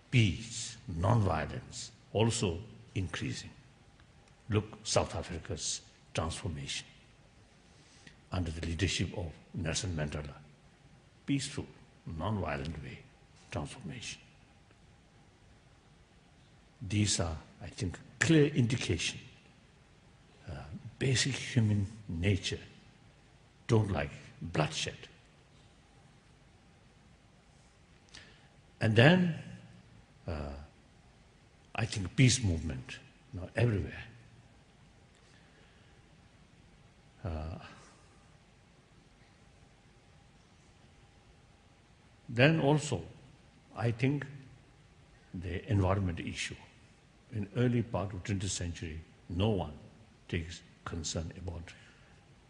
peace, non-violence, also increasing. Look, South Africa's transformation under the leadership of Nelson Mandela. Peaceful, non-violent way, transformation. These are, I think, clear indication. Basic human nature don't like bloodshed. And then, I think peace movement, everywhere. Then also, I think the environment issue. In early part of 20th century, no one takes concern about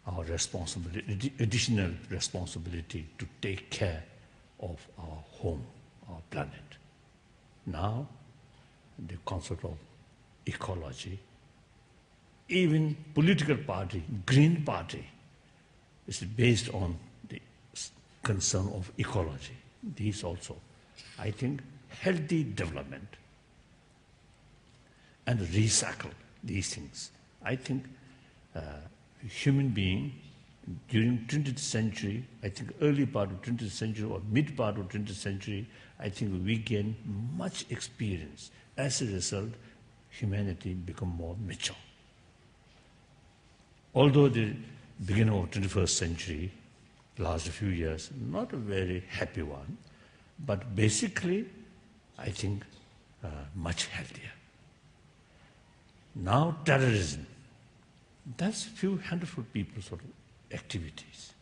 our responsibility, additional responsibility to take care of our home, our planet. Now, the concept of ecology, even political party, Green Party, is based on the concern of ecology. These also, I think, healthy development and recycle these things. I think human being during 20th century, I think early part of 20th century or mid part of 20th century, I think we gain much experience. As a result, humanity become more mature. Although the beginning of 21st century, last few years, not a very happy one, but basically, I think much healthier. Now terrorism, that's few handful people sort of activities.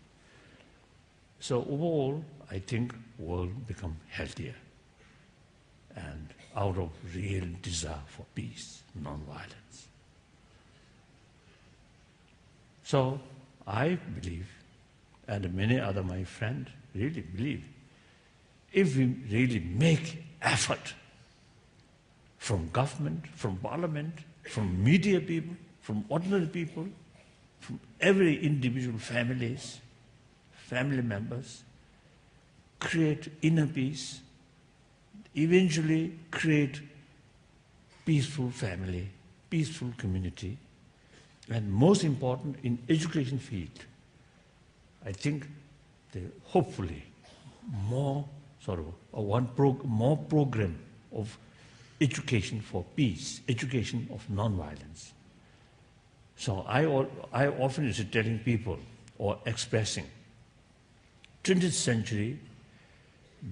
So overall, I think world become healthier and out of real desire for peace, non-violence. So I believe, and many other my friends really believe, if we really make effort from government, from parliament, from media people, from ordinary people, from every individual families, family members, create inner peace, eventually create peaceful family, peaceful community, and most important in education field, I think hopefully more more program of education for peace, education of non-violence. So I often is telling people or expressing, 20th century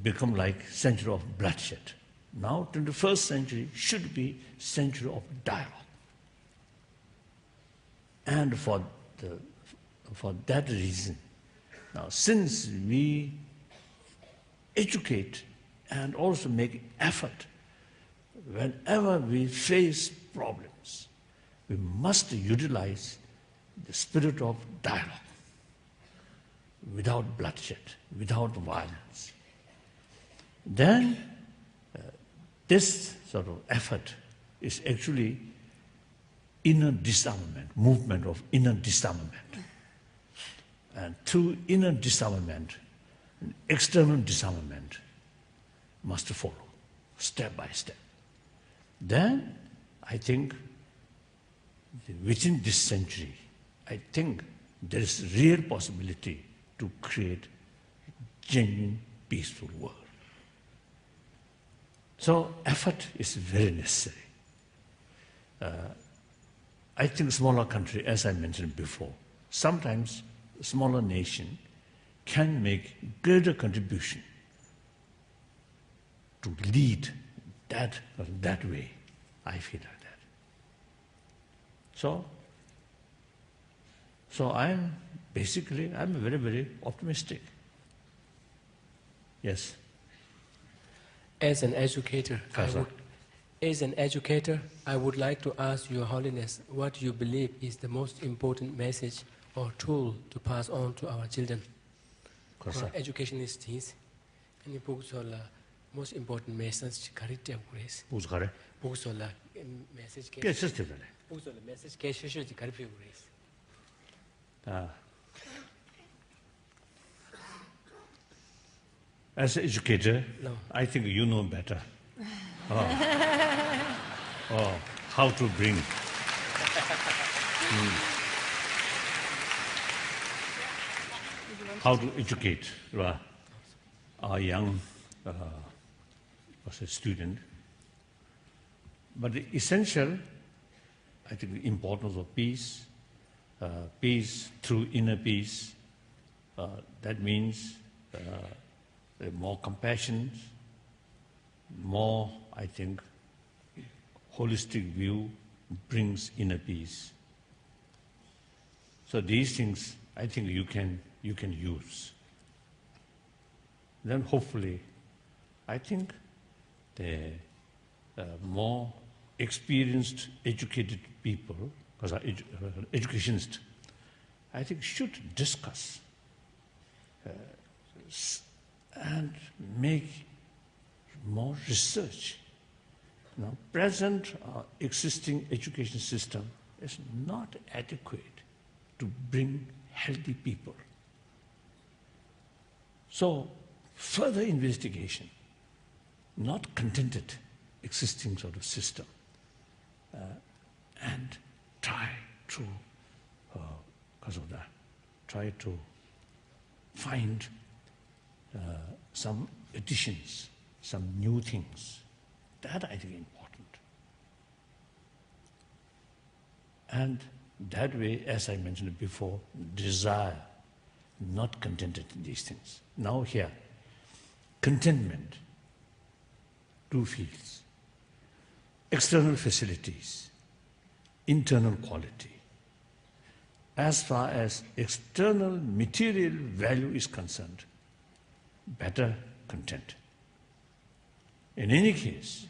become like century of bloodshed. Now 21st century should be century of dialogue. And for that reason, now since we educate and also make effort, whenever we face problems, we must utilize the spirit of dialogue, without bloodshed, without violence. Then this sort of effort is actually inner disarmament, movement of inner disarmament. And through inner disarmament, external disarmament must follow, step by step. Then, I think, within this century, I think there is real possibility to create genuine, peaceful world. So effort is very necessary. I think smaller country, as I mentioned before, sometimes smaller nation can make greater contribution to lead that way. I feel like that. So I'm very, very optimistic. Yes. As an educator, I would like to ask Your Holiness what you believe is the most important message or tool to pass on to our children. Educationists, and the most important message character grace. Message grace. As an educator, No. I think you know better. How to bring. How to educate a young student. But the essential, I think the importance of peace, peace through inner peace, that means more compassion, more, I think, holistic view brings inner peace. So these things, I think you can use. Then hopefully, I think the more experienced, educated people, because educationists, I think should discuss and make more research. Now, present existing education system is not adequate to bring healthy people. So, further investigation, not contented existing sort of system, and try to, because of that, try to find some additions, some new things. That I think is important. And that way, as I mentioned before, desire, not contented in these things. Now here, contentment, two fields. External facilities, internal quality. As far as external material value is concerned, better content. In any case,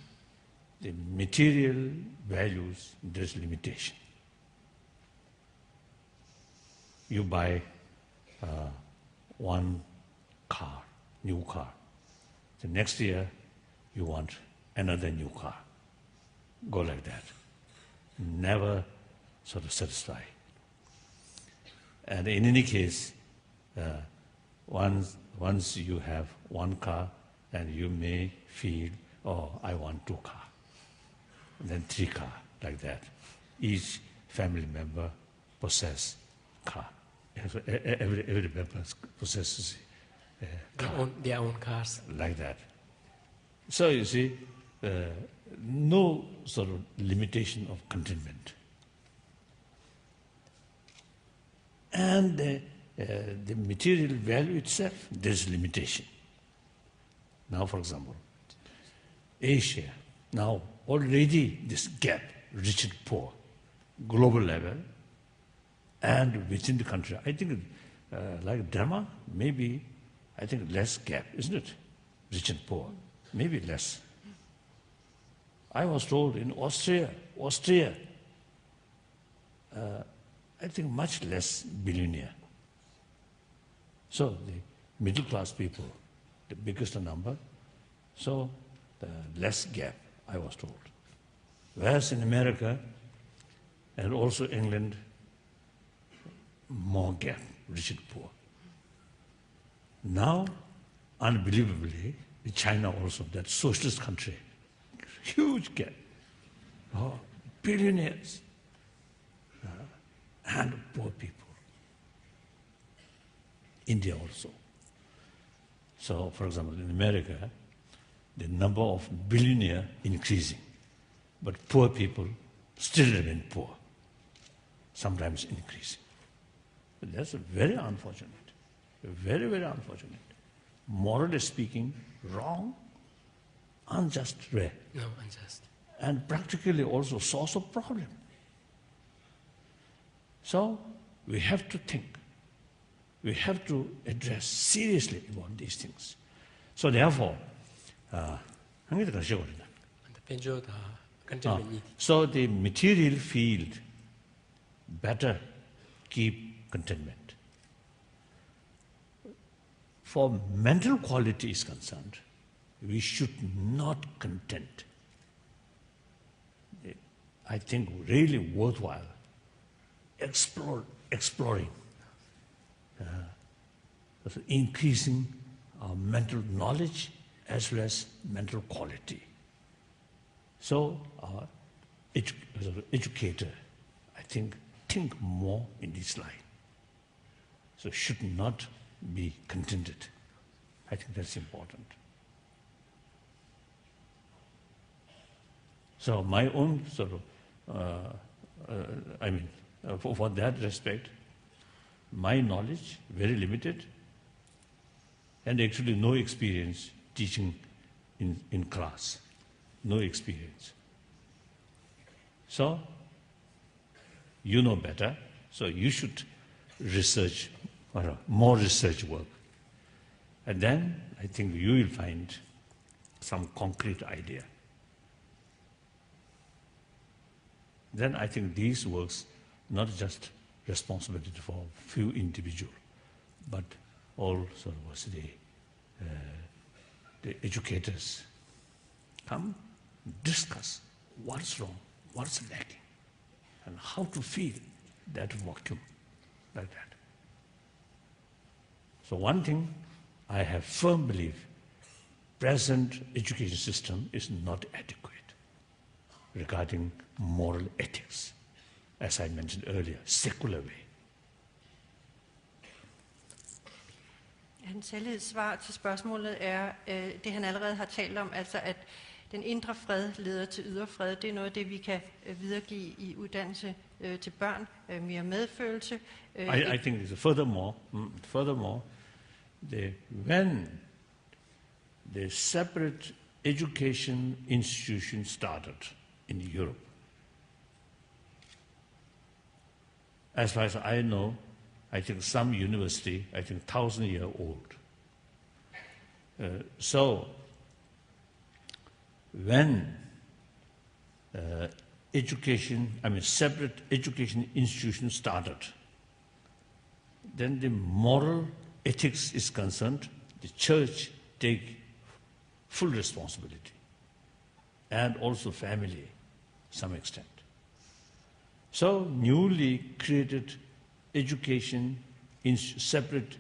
the material values, there's limitation. You buy one car, new car. The next year, you want another new car. Go like that. Never sort of satisfy. And in any case, once you have one car, and you may feel, oh, I want two cars, then three cars, like that. Each family member possesses car. Every member possesses a car. Their own cars. Like that. So you see, no sort of limitation of contentment. And the material value itself, there's limitation. Now, for example, Asia, now already this gap, rich and poor, global level, and within the country, I think like Burma, maybe, I think less gap, isn't it? Rich and poor, maybe less. I was told in Austria, I think much less billionaire. So the middle class people, the biggest number, so the less gap, I was told. Whereas in America and also England, more gap, rich and poor. Now, unbelievably, in China also, that socialist country, huge gap. Oh, billionaires and poor people. India also. So, for example, in America, the number of billionaires increasing, but poor people still remain poor, sometimes increasing. That's very unfortunate, very, very unfortunate. Morally speaking, wrong, unjust way. No, unjust. And practically also source of problem. So we have to think. We have to address seriously about these things. So therefore, so the material field better keep contentment. For mental quality is concerned, we should not content. I think really worthwhile exploring, increasing our mental knowledge as well as mental quality. So our educator, I think more in this line. So should not be contented. I think that's important. So my own sort of, for that respect, my knowledge very limited, and actually no experience teaching in class, no experience. So you know better, so you should research, or more research work. And then I think you will find some concrete idea. Then I think these works not just responsibility for few individuals, but also was the educators come discuss what's wrong, what's lacking, and how to fill that vacuum like that. So one thing I have firm belief, present education system is not adequate regarding moral ethics, as I mentioned earlier, secular way. Hans helligheds svar til spørgsmålet er det, han allerede har talt om, altså at den indre fred leder til ydre fred. Det er noget af det, vi kan videregive i uddannelse til børn, mere medfølelse. I think it's furthermore, when the separate education institution started in Europe, as far as I know, I think some university, I think 1,000 years old. So when separate education institution started, then the moral ethics is concerned, the church take full responsibility, and also family, some extent. So newly created separate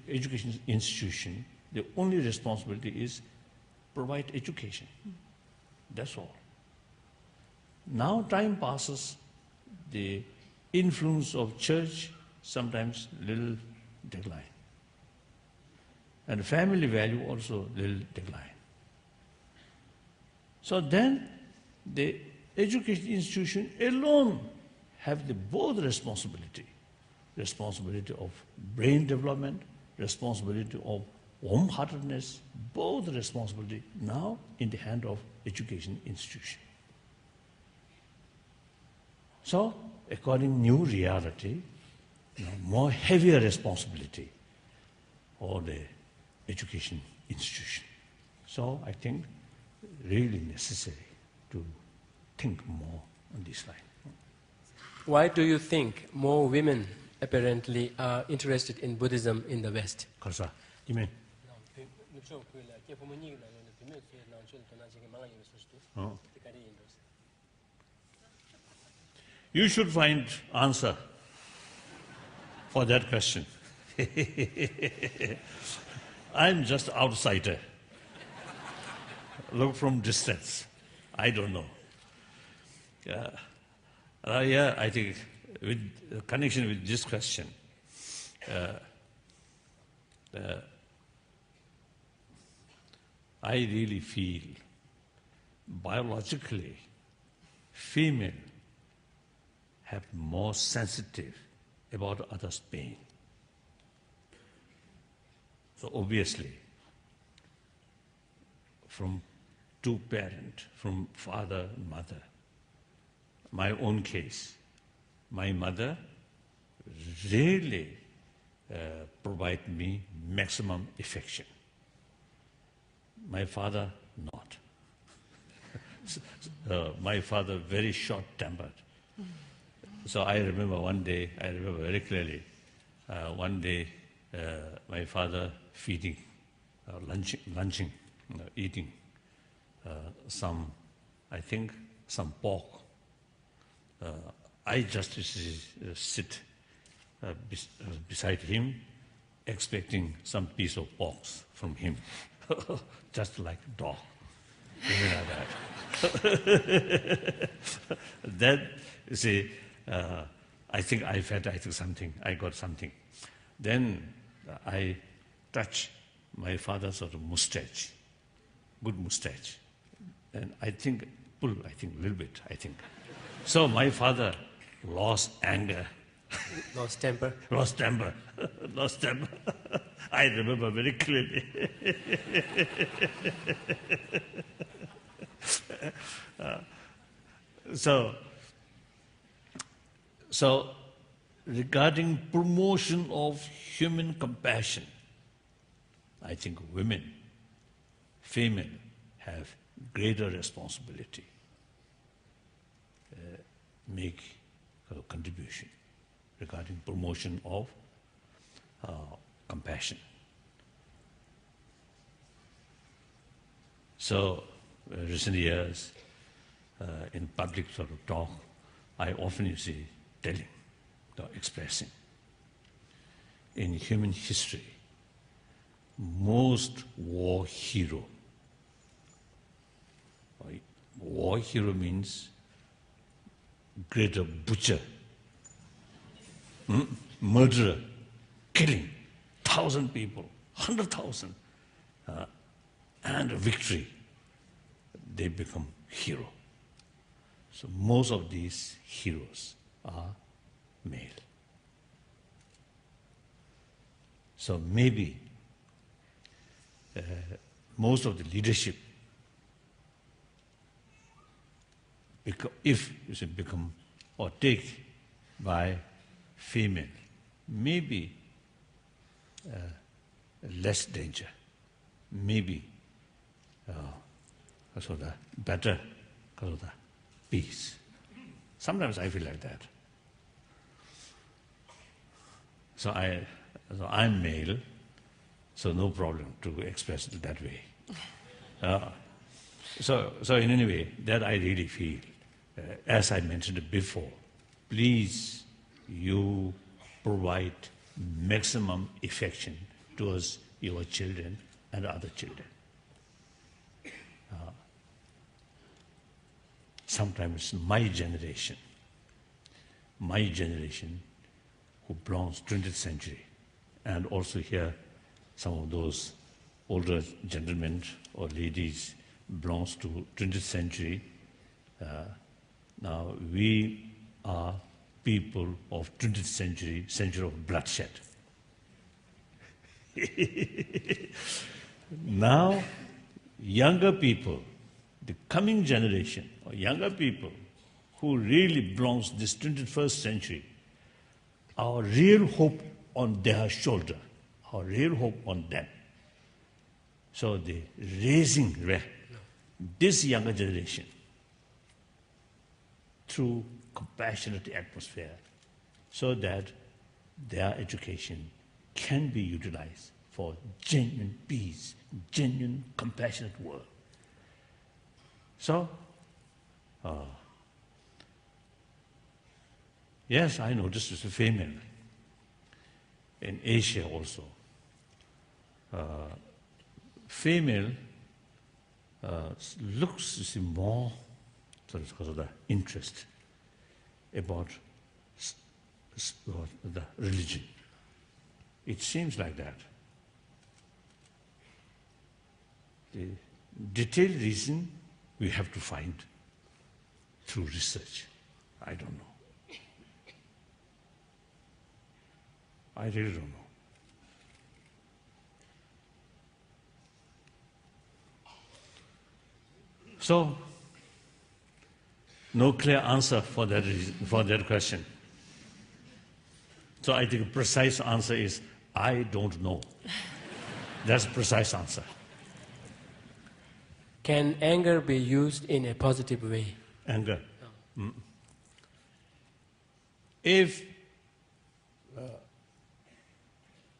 education institution, the only responsibility is provide education. That's all. Now time passes, the influence of church sometimes little decline. And family value also little decline. So then the education institution alone have the both responsibility of brain development, responsibility of warm-heartedness, both responsibility now in the hand of education institution. So, according new reality, more heavier responsibility for the education institution. So I think really necessary to think more on this line. Why do you think more women apparently are interested in Buddhism in the West? You should find answer for that question. I'm just outsider. Look from distance. I don't know. I think with connection with this question, I really feel biologically female have more sensitive about others' pain. So obviously, from two parents, from father, mother, my own case, my mother really provide me maximum affection. My father not. My father very short-tempered. So I remember one day, I remember very clearly, one day my father feeding, lunching, eating some, I think, some pork. I just sit beside him, expecting some piece of pork from him, just like a dog, like that. Then, you see, I think I felt something, I got something. Then I touched my father's sort of mustache, good mustache, and I think, pull, I think, a little bit, I think. So my father lost anger. Lost temper. Lost temper. Lost temper. I remember very clearly. So regarding promotion of human compassion, I think women, female, have greater responsibility. Make a contribution regarding promotion of compassion. So, recent years, in public sort of talk, I often see telling, or expressing. In human history, most war hero means greater butcher, murderer, killing 1,000 people, 100,000, and victory, they become hero. So most of these heroes are male. So maybe most of the leadership, if you say become or take by female, maybe less danger, maybe so the better because of the peace. Sometimes I feel like that. So I'm male, so no problem to express it that way. So in any way, that I really feel, as I mentioned before, please you provide maximum affection towards your children and other children. Sometimes my generation who belongs to 20th century, and also here some of those older gentlemen or ladies belongs to 20th century. Now we are people of 20th century of bloodshed. Now younger people, the coming generation, or younger people who really belongs to this 21st century, our real hope on their shoulder, our real hope on them. So the raising this younger generation through compassionate atmosphere so that their education can be utilized for genuine peace, genuine compassionate work. So, yes, I know this is a female. In Asia also, female looks, you see, more, so it's because of the interest about the religion. It seems like that. detailed reason we have to find through research. I don't know. I really don't know. So, no clear answer for that reason, for that question. So I think a precise answer is, I don't know. That's a precise answer. Can anger be used in a positive way? Anger. If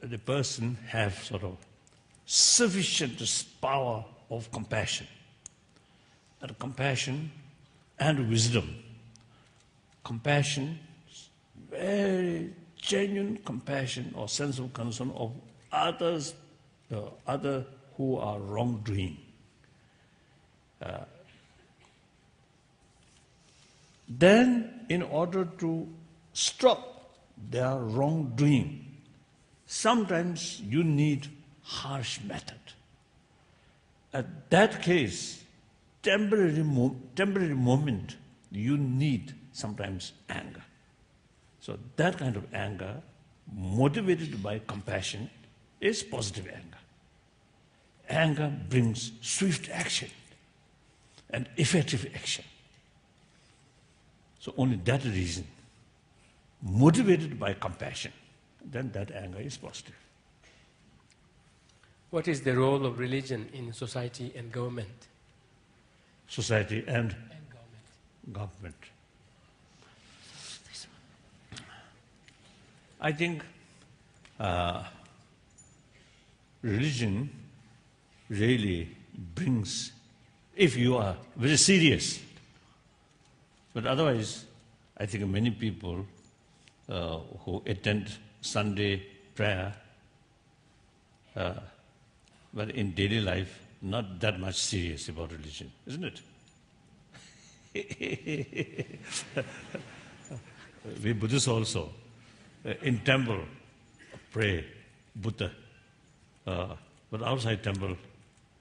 the person have sort of sufficient power of compassion, and wisdom, compassion, very genuine compassion or sense of concern of others, other who are wrongdoing. Then, in order to stop their wrongdoing, sometimes you need harsh method. At that case, temporary moment, you need sometimes anger. So that kind of anger, motivated by compassion, is positive anger. Anger brings swift action and effective action. So only that reason, motivated by compassion, then that anger is positive. What is the role of religion in society and government? Society and government. I think religion really brings, if you are very serious, but otherwise, I think many people who attend Sunday prayer, but in daily life, not that much serious about religion, isn't it? We Buddhists also, in temple, pray, Buddha, but outside temple,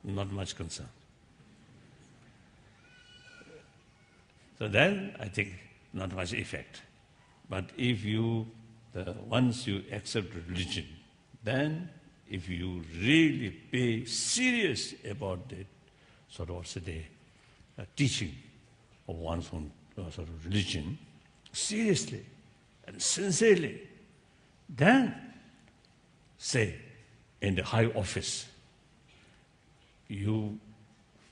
not much concern. So then, I think, not much effect. But if you, once you accept religion, then if you really pay serious about the sort of teaching of one's own sort of religion, seriously and sincerely, then say in the high office, you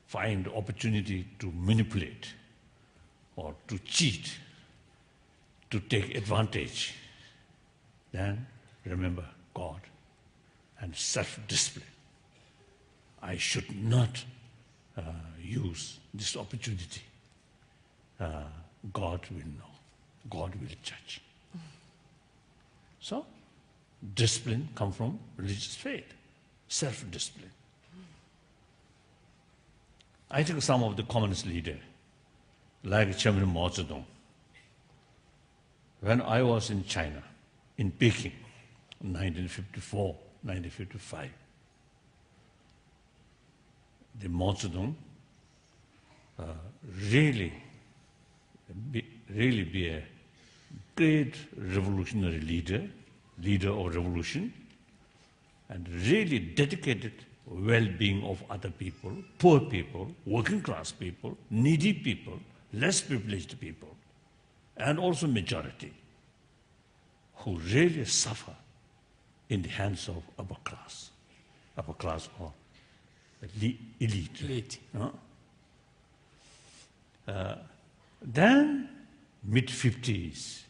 find opportunity to manipulate or to cheat, to take advantage, then remember God and self-discipline. I should not use this opportunity. God will know. God will judge. So, discipline comes from religious faith, self-discipline. I think some of the communist leaders, like Chairman Mao Zedong, when I was in China, in Peking, in 1954, 1955, the Mao Zedong really be a great revolutionary leader of revolution, and really dedicated well-being of other people, poor people, working class people, needy people, less privileged people, and also majority, who really suffer in the hands of upper class or elite. Then, mid-50s,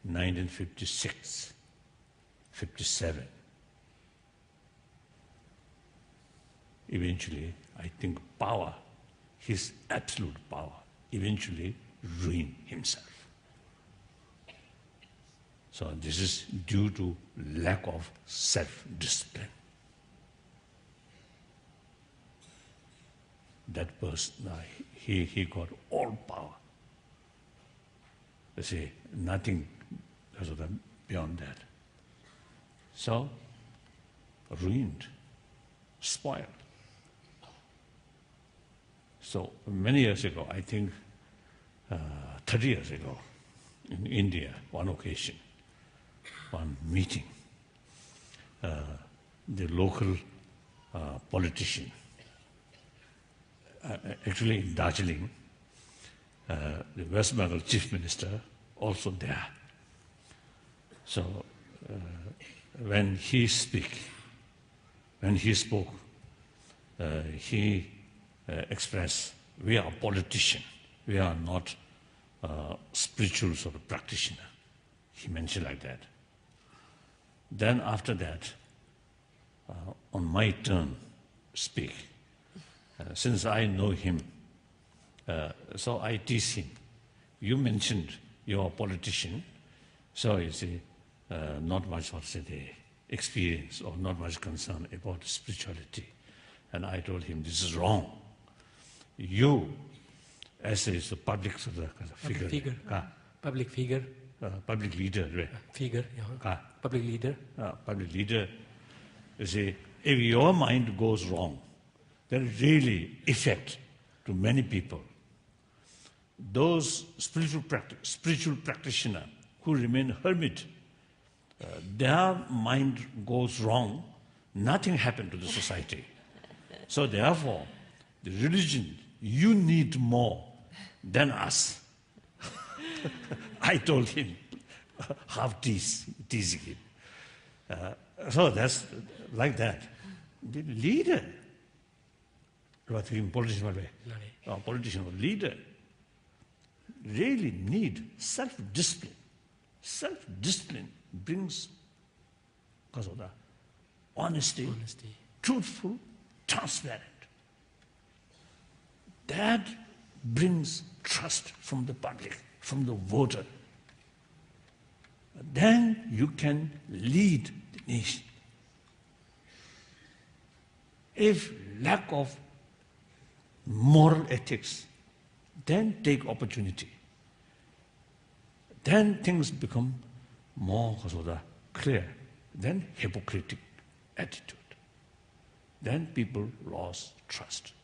1956, 57, eventually, I think power, his absolute power, eventually ruined himself. So this is due to lack of self-discipline. That person, he got all power. You see, nothing beyond that. So, ruined, spoiled. So many years ago, I think 30 years ago, in India, one occasion, one meeting, the local politician, actually in Darjeeling, the West Bengal Chief Minister, also there. So when he spoke, he expressed, we are politicians, we are not spiritual sort of practitioner. He mentioned like that. Then after that, on my turn, speak. Since I know him, so I tease him. You mentioned you're a politician, so you see, not much what's the experience or not much concern about spirituality. And I told him, this is wrong. You, as a public sort of figure, public figure, public leader, right? Figure, yeah. Public leader. You see, if your mind goes wrong, there is really effect to many people. Those spiritual practitioners who remain hermit, their mind goes wrong, nothing happened to the society. So therefore, the religion, you need more than us. I told him, half teasing him. So that's like that. The leader, politician or leader, really need self-discipline. Self-discipline brings honesty, truthful, transparent. That brings trust from the public, from the voter. Then you can lead the nation. If lack of moral ethics, then take opportunity. Then things become more clear. Then hypocritical attitude. Then people lost trust.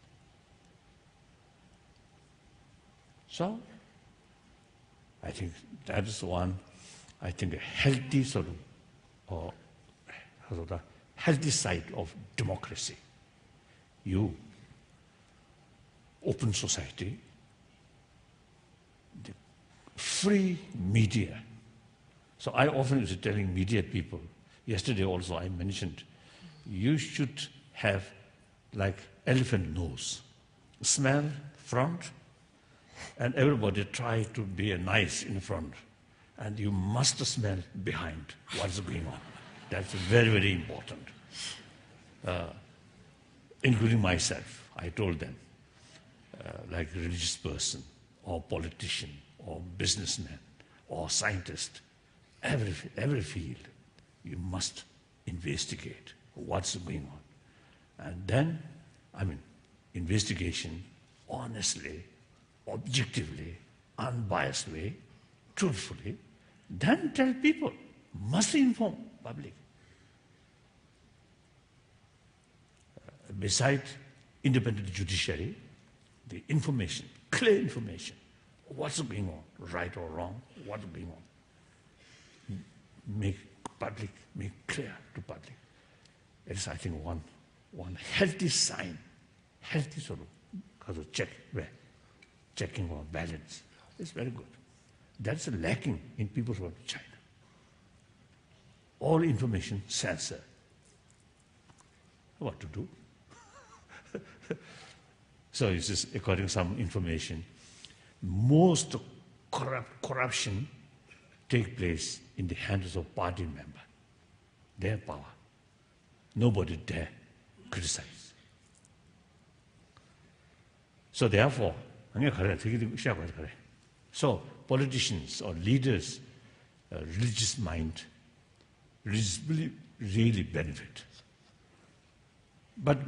So, I think that is one, I think a healthy sort of, or healthy side of democracy. You, open society, the free media. So I often was telling media people, yesterday also I mentioned, you should have like elephant nose, smell front, and everybody try to be nice in front. And you must smell behind what's going on. That's very, very important. Including myself, I told them, like religious person, or politician, or businessman, or scientist, every field, you must investigate what's going on. And then, investigation, honestly, objectively, unbiased way, truthfully, then tell people, must inform public. Beside independent judiciary, the information, clear information, what's going on, right or wrong, what's going on, make clear to public. It is, I think, one healthy sign, healthy sort of checking or balance. It's very good. That's lacking in people's world of China. All information censored. What to do? So it's just according to some information, most corruption take place in the hands of party member. Their power. Nobody dare criticize. So therefore, so politicians or leaders, religious mind, religious belief really benefit. But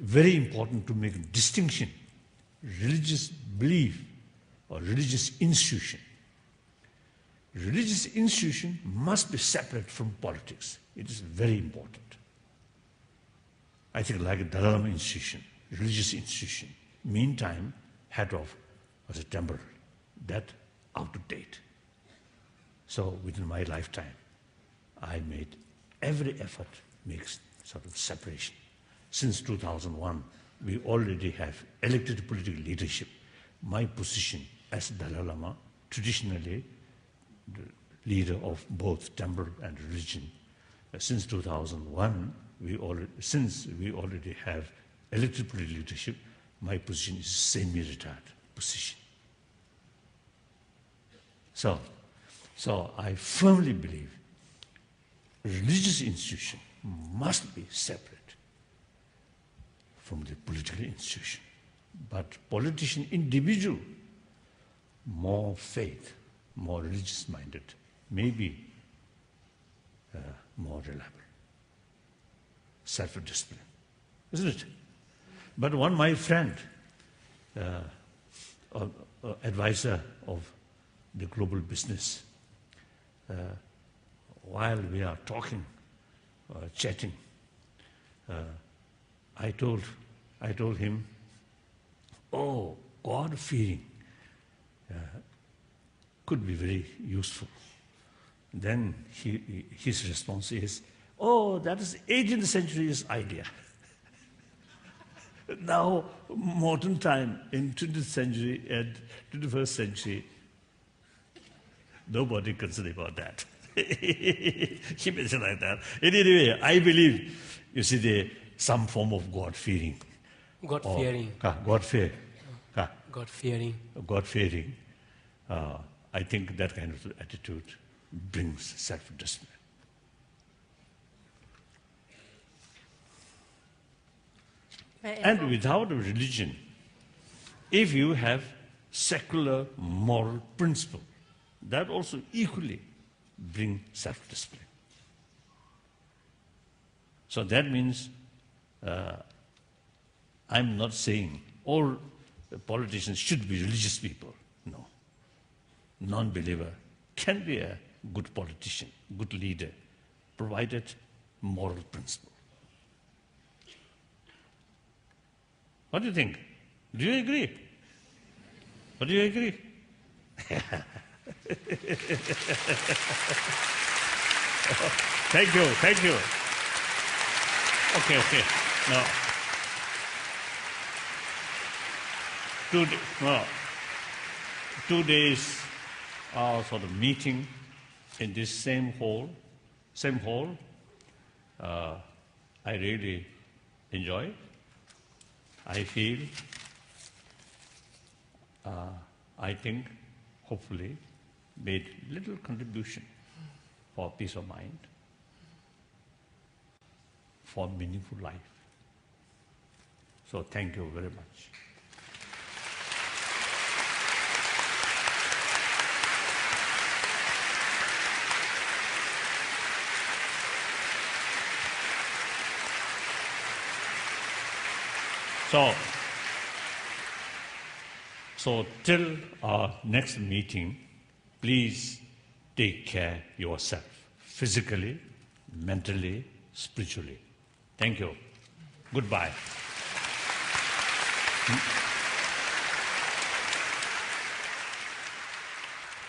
very important to make a distinction, religious belief or religious institution. Religious institution must be separate from politics. It is very important. I think like a Dalai Lama institution, religious institution, meantime head of a temple. That out of date. So within my lifetime, I made every effort makes sort of separation. Since 2001, we already have elected political leadership. My position as Dalai Lama, traditionally the leader of both temple and religion, since 2001, since we already have elected political leadership, my position is semi-retired position. So I firmly believe religious institution must be separate from the political institution. But politician, individual, more faith, more religious-minded, maybe more reliable. Self-discipline, isn't it? But one, my friend, advisor of the global business, while we are talking, chatting, I told him, oh, God-fearing could be very useful. Then his response is, oh, that is 18th century's idea. Now, modern time, in 20th century and 21st century, nobody concerned about that. He mentioned like that. Anyway, I believe, you see, some form of God-fearing. God-fearing. God-fear. God-fearing. God-fearing. I think that kind of attitude brings self-discipline. And without a religion, if you have secular moral principle, that also equally brings self-discipline. So that means I'm not saying all politicians should be religious people. No. Non-believer can be a good politician, good leader, provided moral principle. What do you think? Do you agree? Or do you agree? Thank you, thank you. Okay. Now, 2 days sort of meeting in this same hall. I really enjoy. I feel, I think, hopefully, made little contribution for peace of mind, for meaningful life. So thank you very much. So till our next meeting, please take care yourself, physically, mentally, spiritually. Thank you. Goodbye.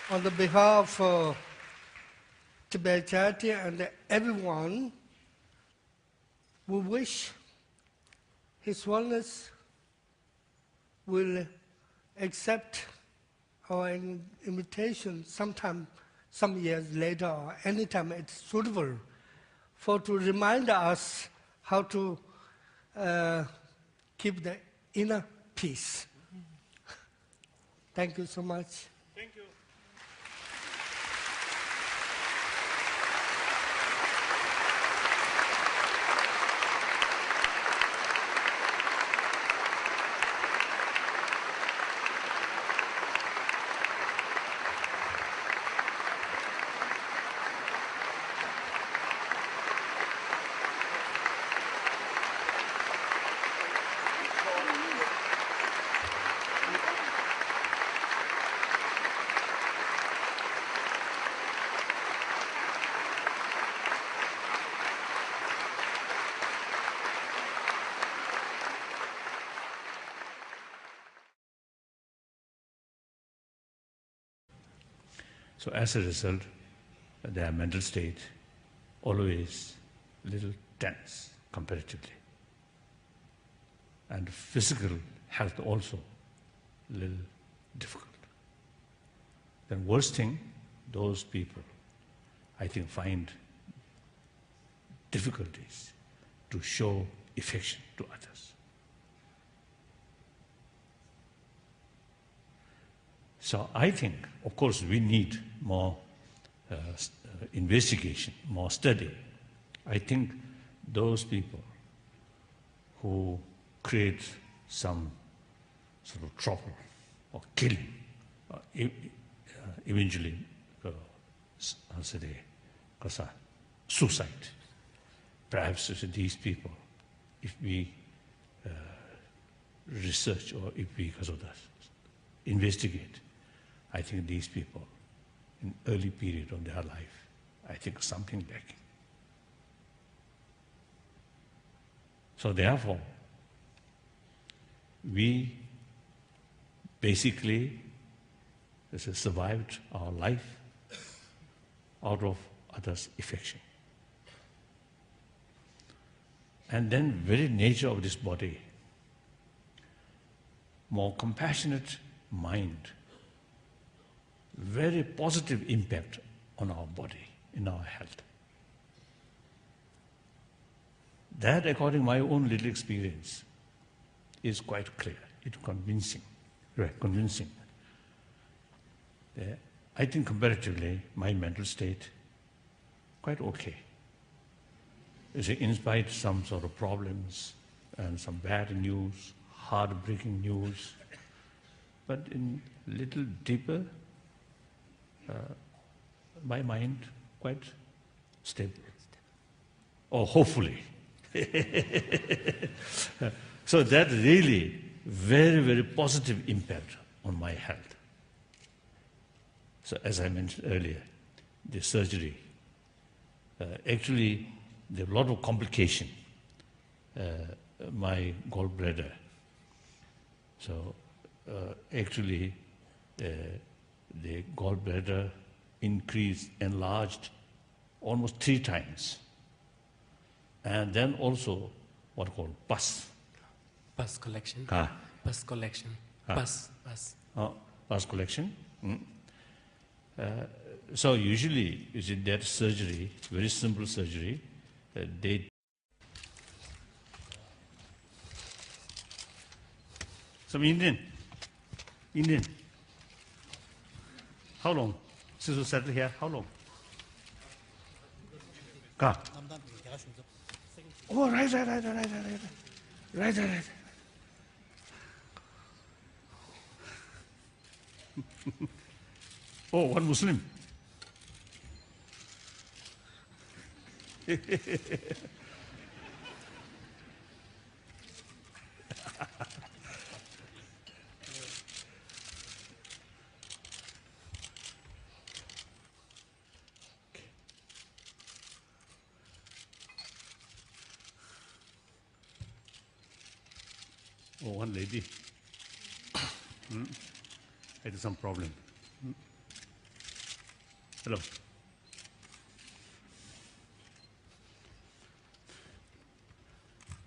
On the behalf of Tibet Charity and everyone, we wish His Holiness will accept our invitation sometime, some years later, or anytime it's suitable, to remind us how to keep the inner peace. Thank you so much. Thank you. So as a result, their mental state always a little tense comparatively. And physical health also a little difficult. Then worst thing, those people, I think, find difficulties to show affection to others. So I think, of course, we need more investigation, more study. I think those people who create some sort of trouble or killing, or eventually, suicide. Perhaps these people, if we research or if we, because of that, investigate, I think these people, in early period of their life, I think something lacking. So therefore, we basically survived our life out of others' affection. And then very nature of this body, more compassionate mind, very positive impact on our body, in our health. That, according to my own little experience, is quite clear. It's convincing, right? Convincing. I think comparatively, my mental state quite okay. You see, in spite of some sort of problems and some bad news, heartbreaking news, but in little deeper, my mind quite stable. Or hopefully. So that really very, very positive impact on my health. So as I mentioned earlier, the surgery, actually there are a lot of complication. My gallbladder. So actually the gallbladder increased, enlarged almost 3 times. And then also what called pus. Pus collection. Ah. Pus collection. Ah. Pus. Pus collection. So usually, you see, that surgery, very simple surgery, they some Indian. How long? Since you settled here, how long? Oh, right. Oh, one Muslim. Oh, one lady. Had some problem. Hello.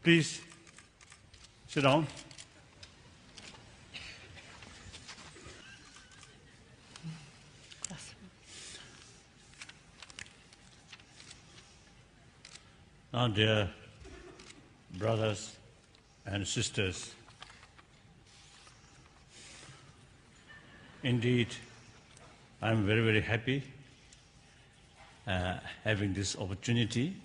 Please sit down. Now, dear brothers and sisters, indeed, I am very, very happy having this opportunity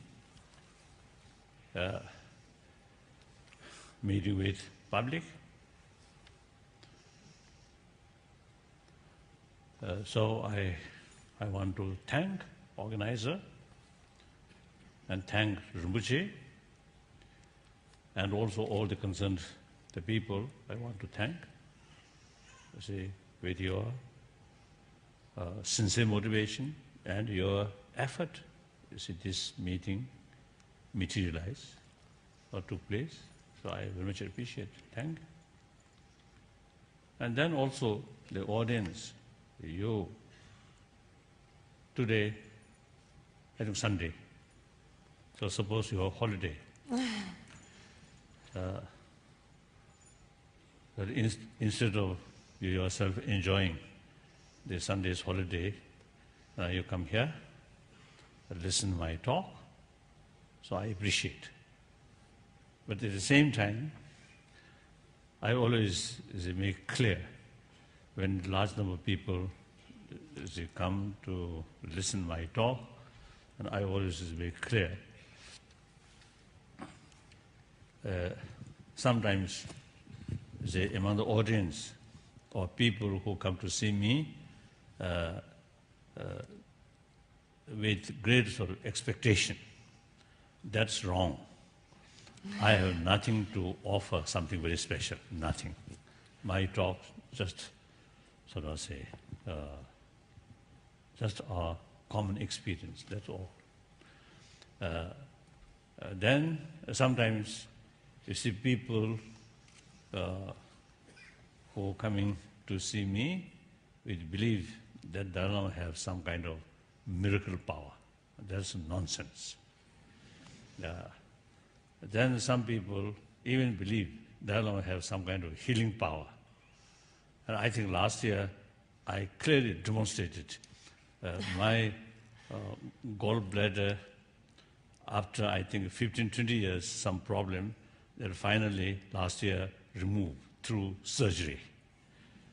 meeting with public. So I want to thank organizer and thank Rinpoche and also all the concerned the people I want to thank. You see, with your sincere motivation and your effort, you see, this meeting materialized or took place. So I very much appreciate it. Thank you. And then also the audience, you today, I think Sunday, so suppose you have holiday. That instead of you yourself enjoying the Sunday's holiday, you come here, listen to my talk, so I appreciate. But at the same time, I always make clear when a large number of people they come to listen to my talk, and I always make clear. Sometimes among the audience or people who come to see me with great sort of expectation, that's wrong. I have nothing to offer something very special, nothing. My talk just sort of say, just our common experience, that's all. Then sometimes you see people who are coming to see me with belief that Dalai Lama have some kind of miracle power. That's nonsense. Then some people even believe Dalai Lama have some kind of healing power. And I think last year I clearly demonstrated my gallbladder, after I think 15, 20 years, some problem that finally last year removed through surgery.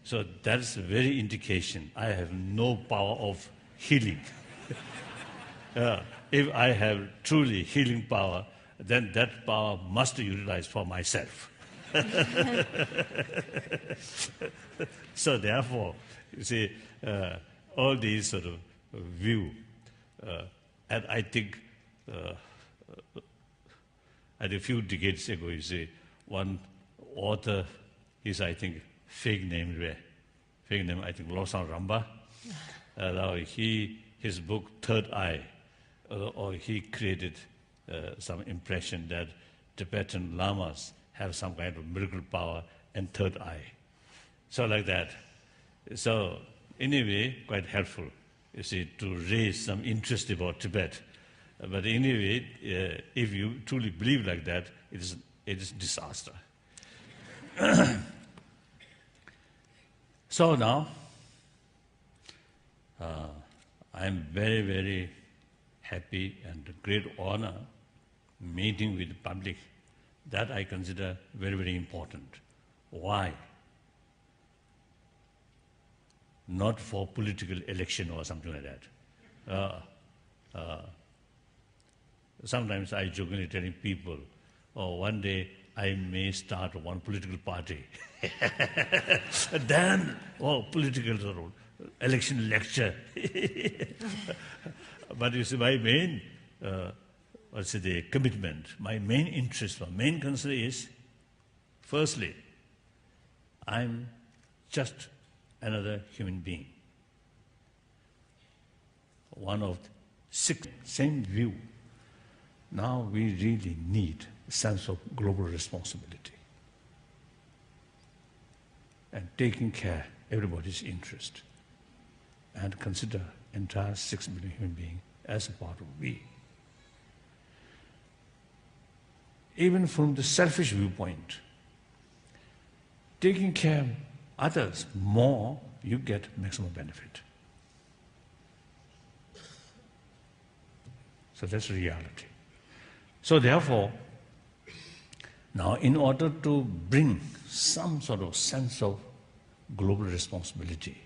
So that's a very indication I have no power of healing. If I have truly healing power, then that power must be utilized for myself. So therefore, you see, all these sort of view, and I think a few decades ago, you see, one author, is I think fake name, I think Losang Ramba. His book Third Eye, or he created some impression that Tibetan lamas have some kind of miracle power and third eye. So like that. So anyway, quite helpful, you see, to raise some interest about Tibet. But anyway, if you truly believe like that, it is disaster. So now, I am very, very happy and a great honor meeting with the public. That I consider very, very important. Why? Not for political election or something like that. Sometimes I jokingly telling people, one day I may start one political party. Then, political sort of election lecture. But you see, my main, the commitment, my main interest, my main concern is, firstly, I'm just another human being. One of six, same view. Now we really need a sense of global responsibility and taking care of everybody's interest and consider entire 6 billion human beings as a part of we. Even from the selfish viewpoint, taking care of others more, you get maximum benefit. So that's reality. So therefore, now in order to bring some sort of sense of global responsibility,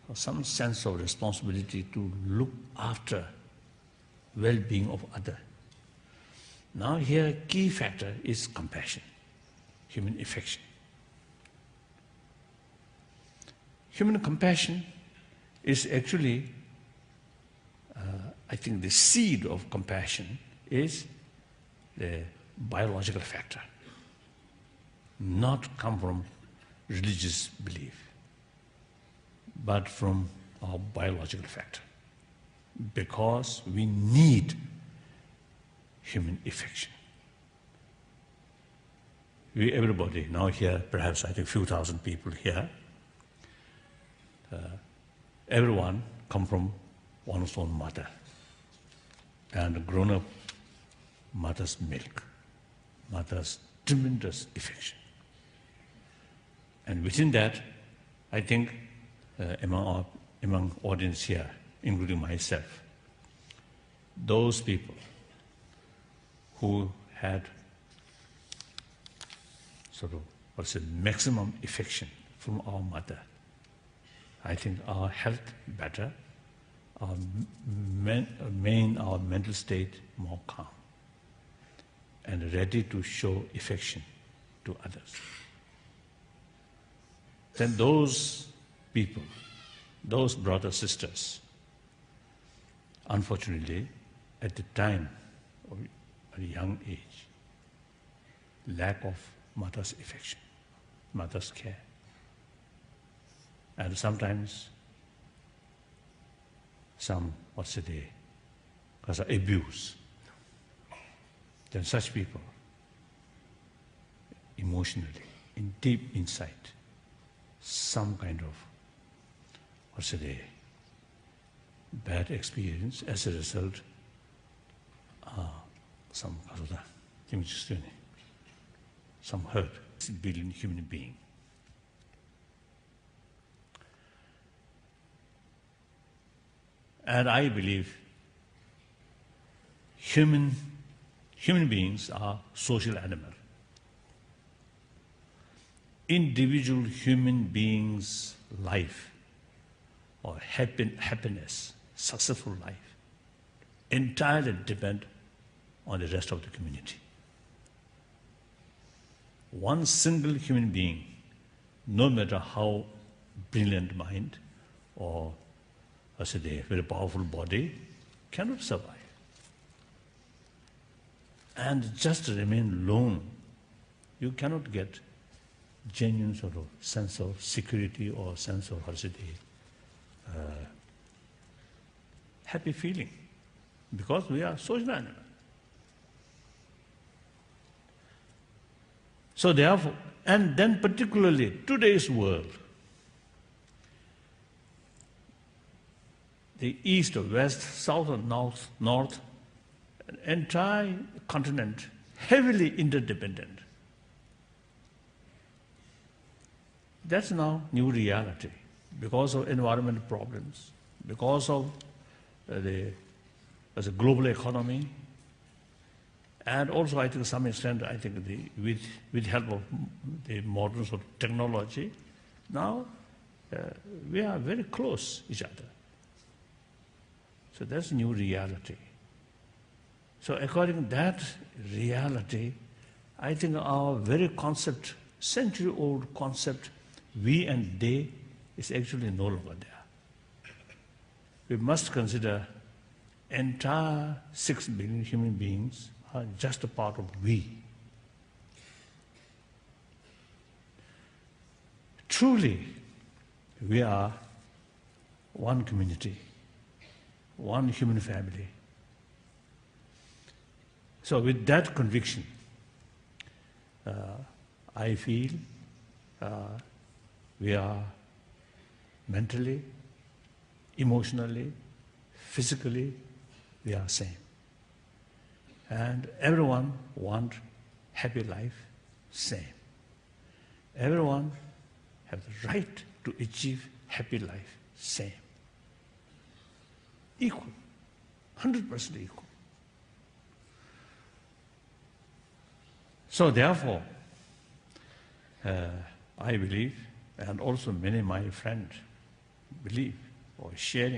or some sense of responsibility to look after well-being of others, now here key factor is compassion, human affection. Human compassion is actually, I think the seed of compassion is the biological factor, not come from religious belief, but from our biological factor. Because we need human affection. We, everybody, now here, perhaps I think few thousand people here, everyone come from one's own mother and grown-up mother's milk, mother's tremendous affection. And within that, I think among audience here, including myself, those people who had sort of, maximum affection from our mother, I think our health better, our mental state more calm, and ready to show affection to others. Then those people, those brothers, sisters, unfortunately, at the time of a young age, lack of mother's affection, mother's care. And sometimes some, because of abuse. Then such people, emotionally, in deep inside, some kind of, bad experience as a result, some hurt, billion human being. And I believe human beings are social animals. Individual human beings' life or happiness, successful life, entirely depend on the rest of the community. One single human being, no matter how brilliant mind or very powerful body, cannot survive. And just remain alone, you cannot get genuine sort of sense of security or sense of happy feeling, because we are social animals. So therefore, and then particularly today's world, the east or west, south or north, an entire continent heavily interdependent. That's now new reality because of environmental problems, because of the global economy, and also I think to some extent, I think with help of the modern sort of technology, now we are very close each other. So that's new reality. So according to that reality, I think our very concept, century-old concept, we and they, is actually no longer there. We must consider entire 6 billion human beings are just a part of we. Truly, we are one community, one human family. So with that conviction, I feel we are mentally, emotionally, physically, we are same. And everyone want happy life, same. Everyone have the right to achieve happy life, same. Equal, 100% equal. So therefore, I believe, and also many of my friends believe or sharing